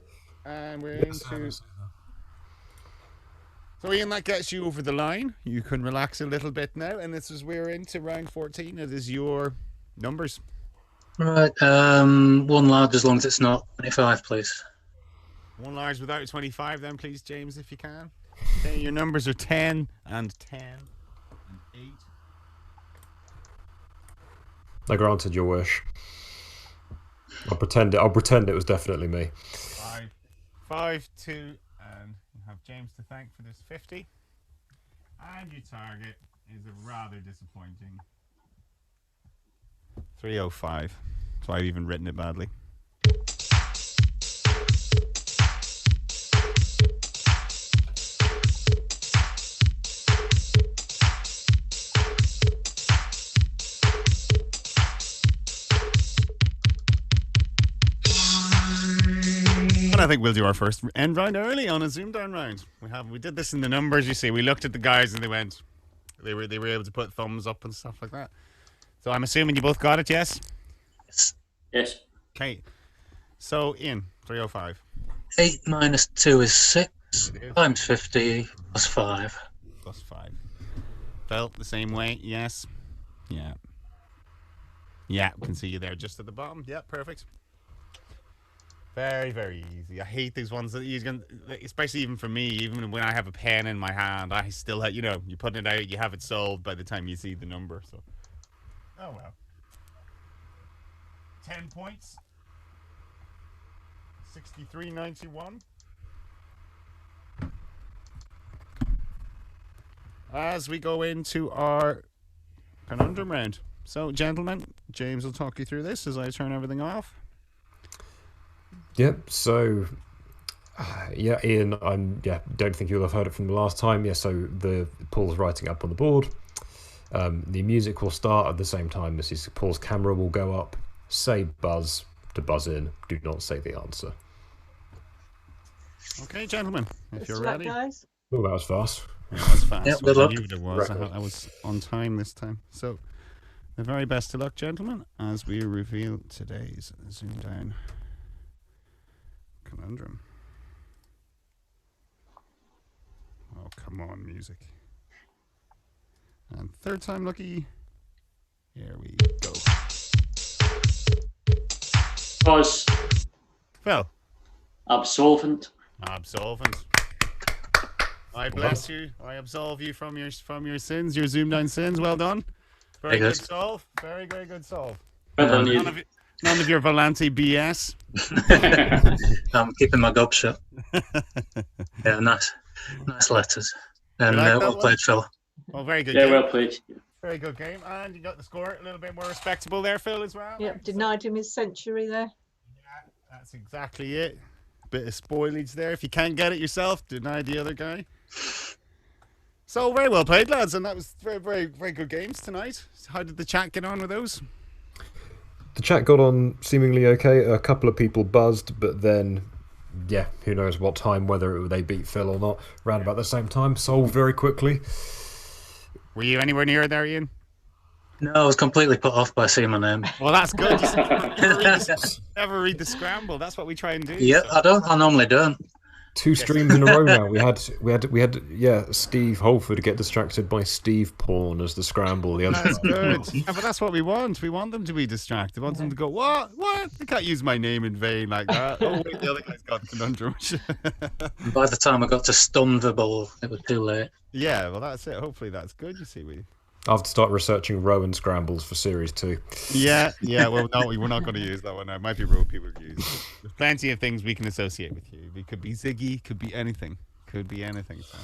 And we're into... So Ian, that gets you over the line. You can relax a little bit now. And we're into round 14. It is your numbers. Right. 1 large as long as it's not 25, please. 1 large without a 25 then, please, James, if you can. Okay, your numbers are 10 and 10 and 8. I granted your wish. I'll pretend it was definitely me. 5, 2, and you have James to thank for this 50. And your target is a rather disappointing 305. So I've even written it badly. I think we'll do our first end round early on a ZoomDown round. We did this in the numbers, you see. We looked at the guys and they were able to put thumbs up and stuff like that. So I'm assuming you both got it, yes? Yes. Okay. So Ian, 305. 8 minus 2 is 6 times 50 plus 5. Plus 5. Felt the same way, yes. Yeah. Yeah, we can see you there just at the bottom. Yeah, perfect. Very, very easy. I hate these ones that you can, especially even for me, even when I have a pen in my hand, I still have, you put it out, you have it solved by the time you see the number. So, oh well. 10 points. 63.91. As we go into our conundrum round. So, gentlemen, James will talk you through this as I turn everything off. Yep. So, Ian, don't think you'll have heard it from the last time. Yeah. So Paul's writing up on the board. The music will start at the same time as Paul's camera will go up. Say buzz to buzz in. Do not say the answer. Okay, gentlemen, if you're ready. Guys. Oh, that was fast. Yeah, that was fast. Yep, good luck. I knew it was. I was on time this time. So, the very best of luck, gentlemen, as we reveal today's ZoomDown conundrum. Oh, come on, music. And third time lucky. Here we go. Was Phil. absolvent. Absolvent. I bless you. I absolve you from your sins, your ZoomDown sins. Well done. Very good solve. Very, very good solve. Well done, you. None of your Volante BS. I'm keeping my gob shut. Yeah, nice letters. And well played, Phil. Oh, very good. Yeah, game. well played. Very good game. And you got the score a little bit more respectable there, Phil, as well. Yep, denied him his century there. Yeah, that's exactly it. Bit of spoilage there. If you can't get it yourself, deny the other guy. So very well played, lads, and that was very, very, very good games tonight. How did the chat get on with those? The chat got on seemingly okay. A couple of people buzzed, but then, yeah, who knows what time, whether they beat Phil or not, round about the same time. Solved very quickly. Were you anywhere near there, Ian? No, I was completely put off by seeing my name. Well, that's good. Never read the scramble. That's what we try and do. Yeah, so. I normally don't. 2 streams in a row now. We had Steve Holford get distracted by Steve Porn as the scramble. The other That's good. Yeah, but that's what we want. We want them to be distracted. We want them to go, what? They can't use my name in vain like that. Oh, wait, the other guy's got the conundrum. By the time I got to Stunvable, it was too late. Yeah, well, that's it. Hopefully that's good. You see, I have to start researching Rowan scrambles for Series 2. Yeah. Well, no, we're not going to use that one now. It might be road people use. There's plenty of things we can associate with you. It could be Ziggy, could be anything. So.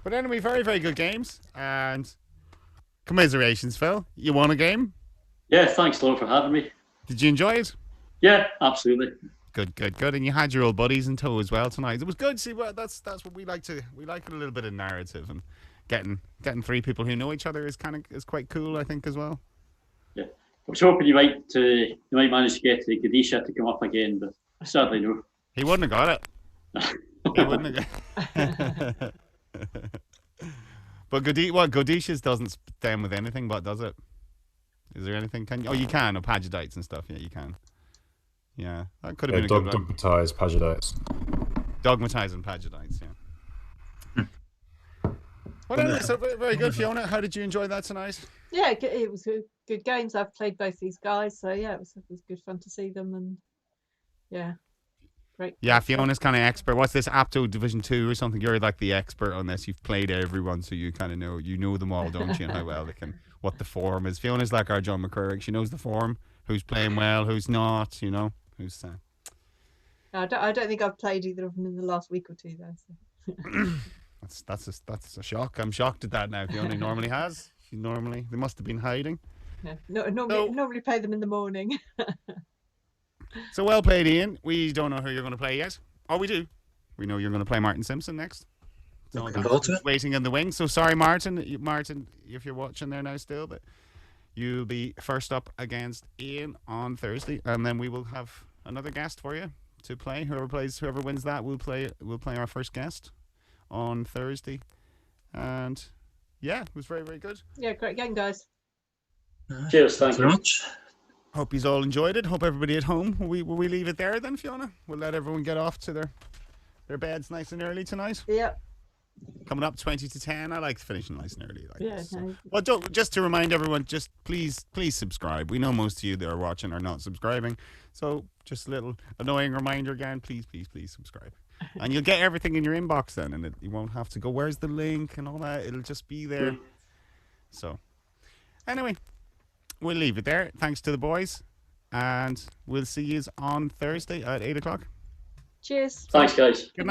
But anyway, very, very good games. And commiserations, Phil. You won a game? Yeah, thanks a lot for having me. Did you enjoy it? Yeah, absolutely. Good. And you had your old buddies in tow as well tonight. It was good. See, well, that's what we like to. We like a little bit of narrative, and getting 3 people who know each other is quite cool, I think, as well. Yeah, I was hoping you might manage to get Gadisha to come up again, but sadly no. He wouldn't have got it. He wouldn't have got But Godishas doesn't stem with anything, but does it? Is there anything? You can, or Pagadites and stuff. Yeah, you can. Yeah, that could have been a good one. Dogmatize Pagadites. Dogmatize and Pagadites, yeah. Well, anyway, so very good, Fiona. How did you enjoy that tonight? Yeah, it was good games. I've played both these guys, so yeah, it was good fun to see them, and yeah, great. Yeah, Fiona's kind of expert. What's this, Apto Division 2 or something? You're like the expert on this. You've played everyone, so you kind of know them all, don't you? And how well they can, what the form is. Fiona's like our John McCurrick. She knows the form, who's playing well, who's not. Who's. I don't think I've played either of them in the last week or two, though. So. That's a shock. I'm shocked at that now. Fiona normally has. They must have been hiding. Yeah, normally play them in the morning. So well played, Ian. We don't know who you're going to play yet. Oh, we do. We know you're going to play Martin Simpson next. So that's waiting in the wings. So sorry, Martin, if you're watching there now still, but you'll be first up against Ian on Thursday, and then we will have another guest for you to play. Whoever wins that, we'll play our first guest on Thursday. And yeah, it was very, very good. Yeah, great game, guys. Cheers, thank you very much. Hope you all enjoyed it. Hope everybody at home. Will we leave it there then, Fiona? We'll let everyone get off to their beds nice and early tonight. Yeah. Coming up 20 to 10. I like finishing nice and early. This. No. Well, just to remind everyone, just please subscribe. We know most of you that are watching are not subscribing, so just a little annoying reminder again. Please subscribe, and you'll get everything in your inbox then, and you won't have to go, where's the link and all that. It'll just be there. So, anyway, we'll leave it there. Thanks to the boys, and we'll see you on Thursday at 8 o'clock. Cheers. Thanks, guys. Good night.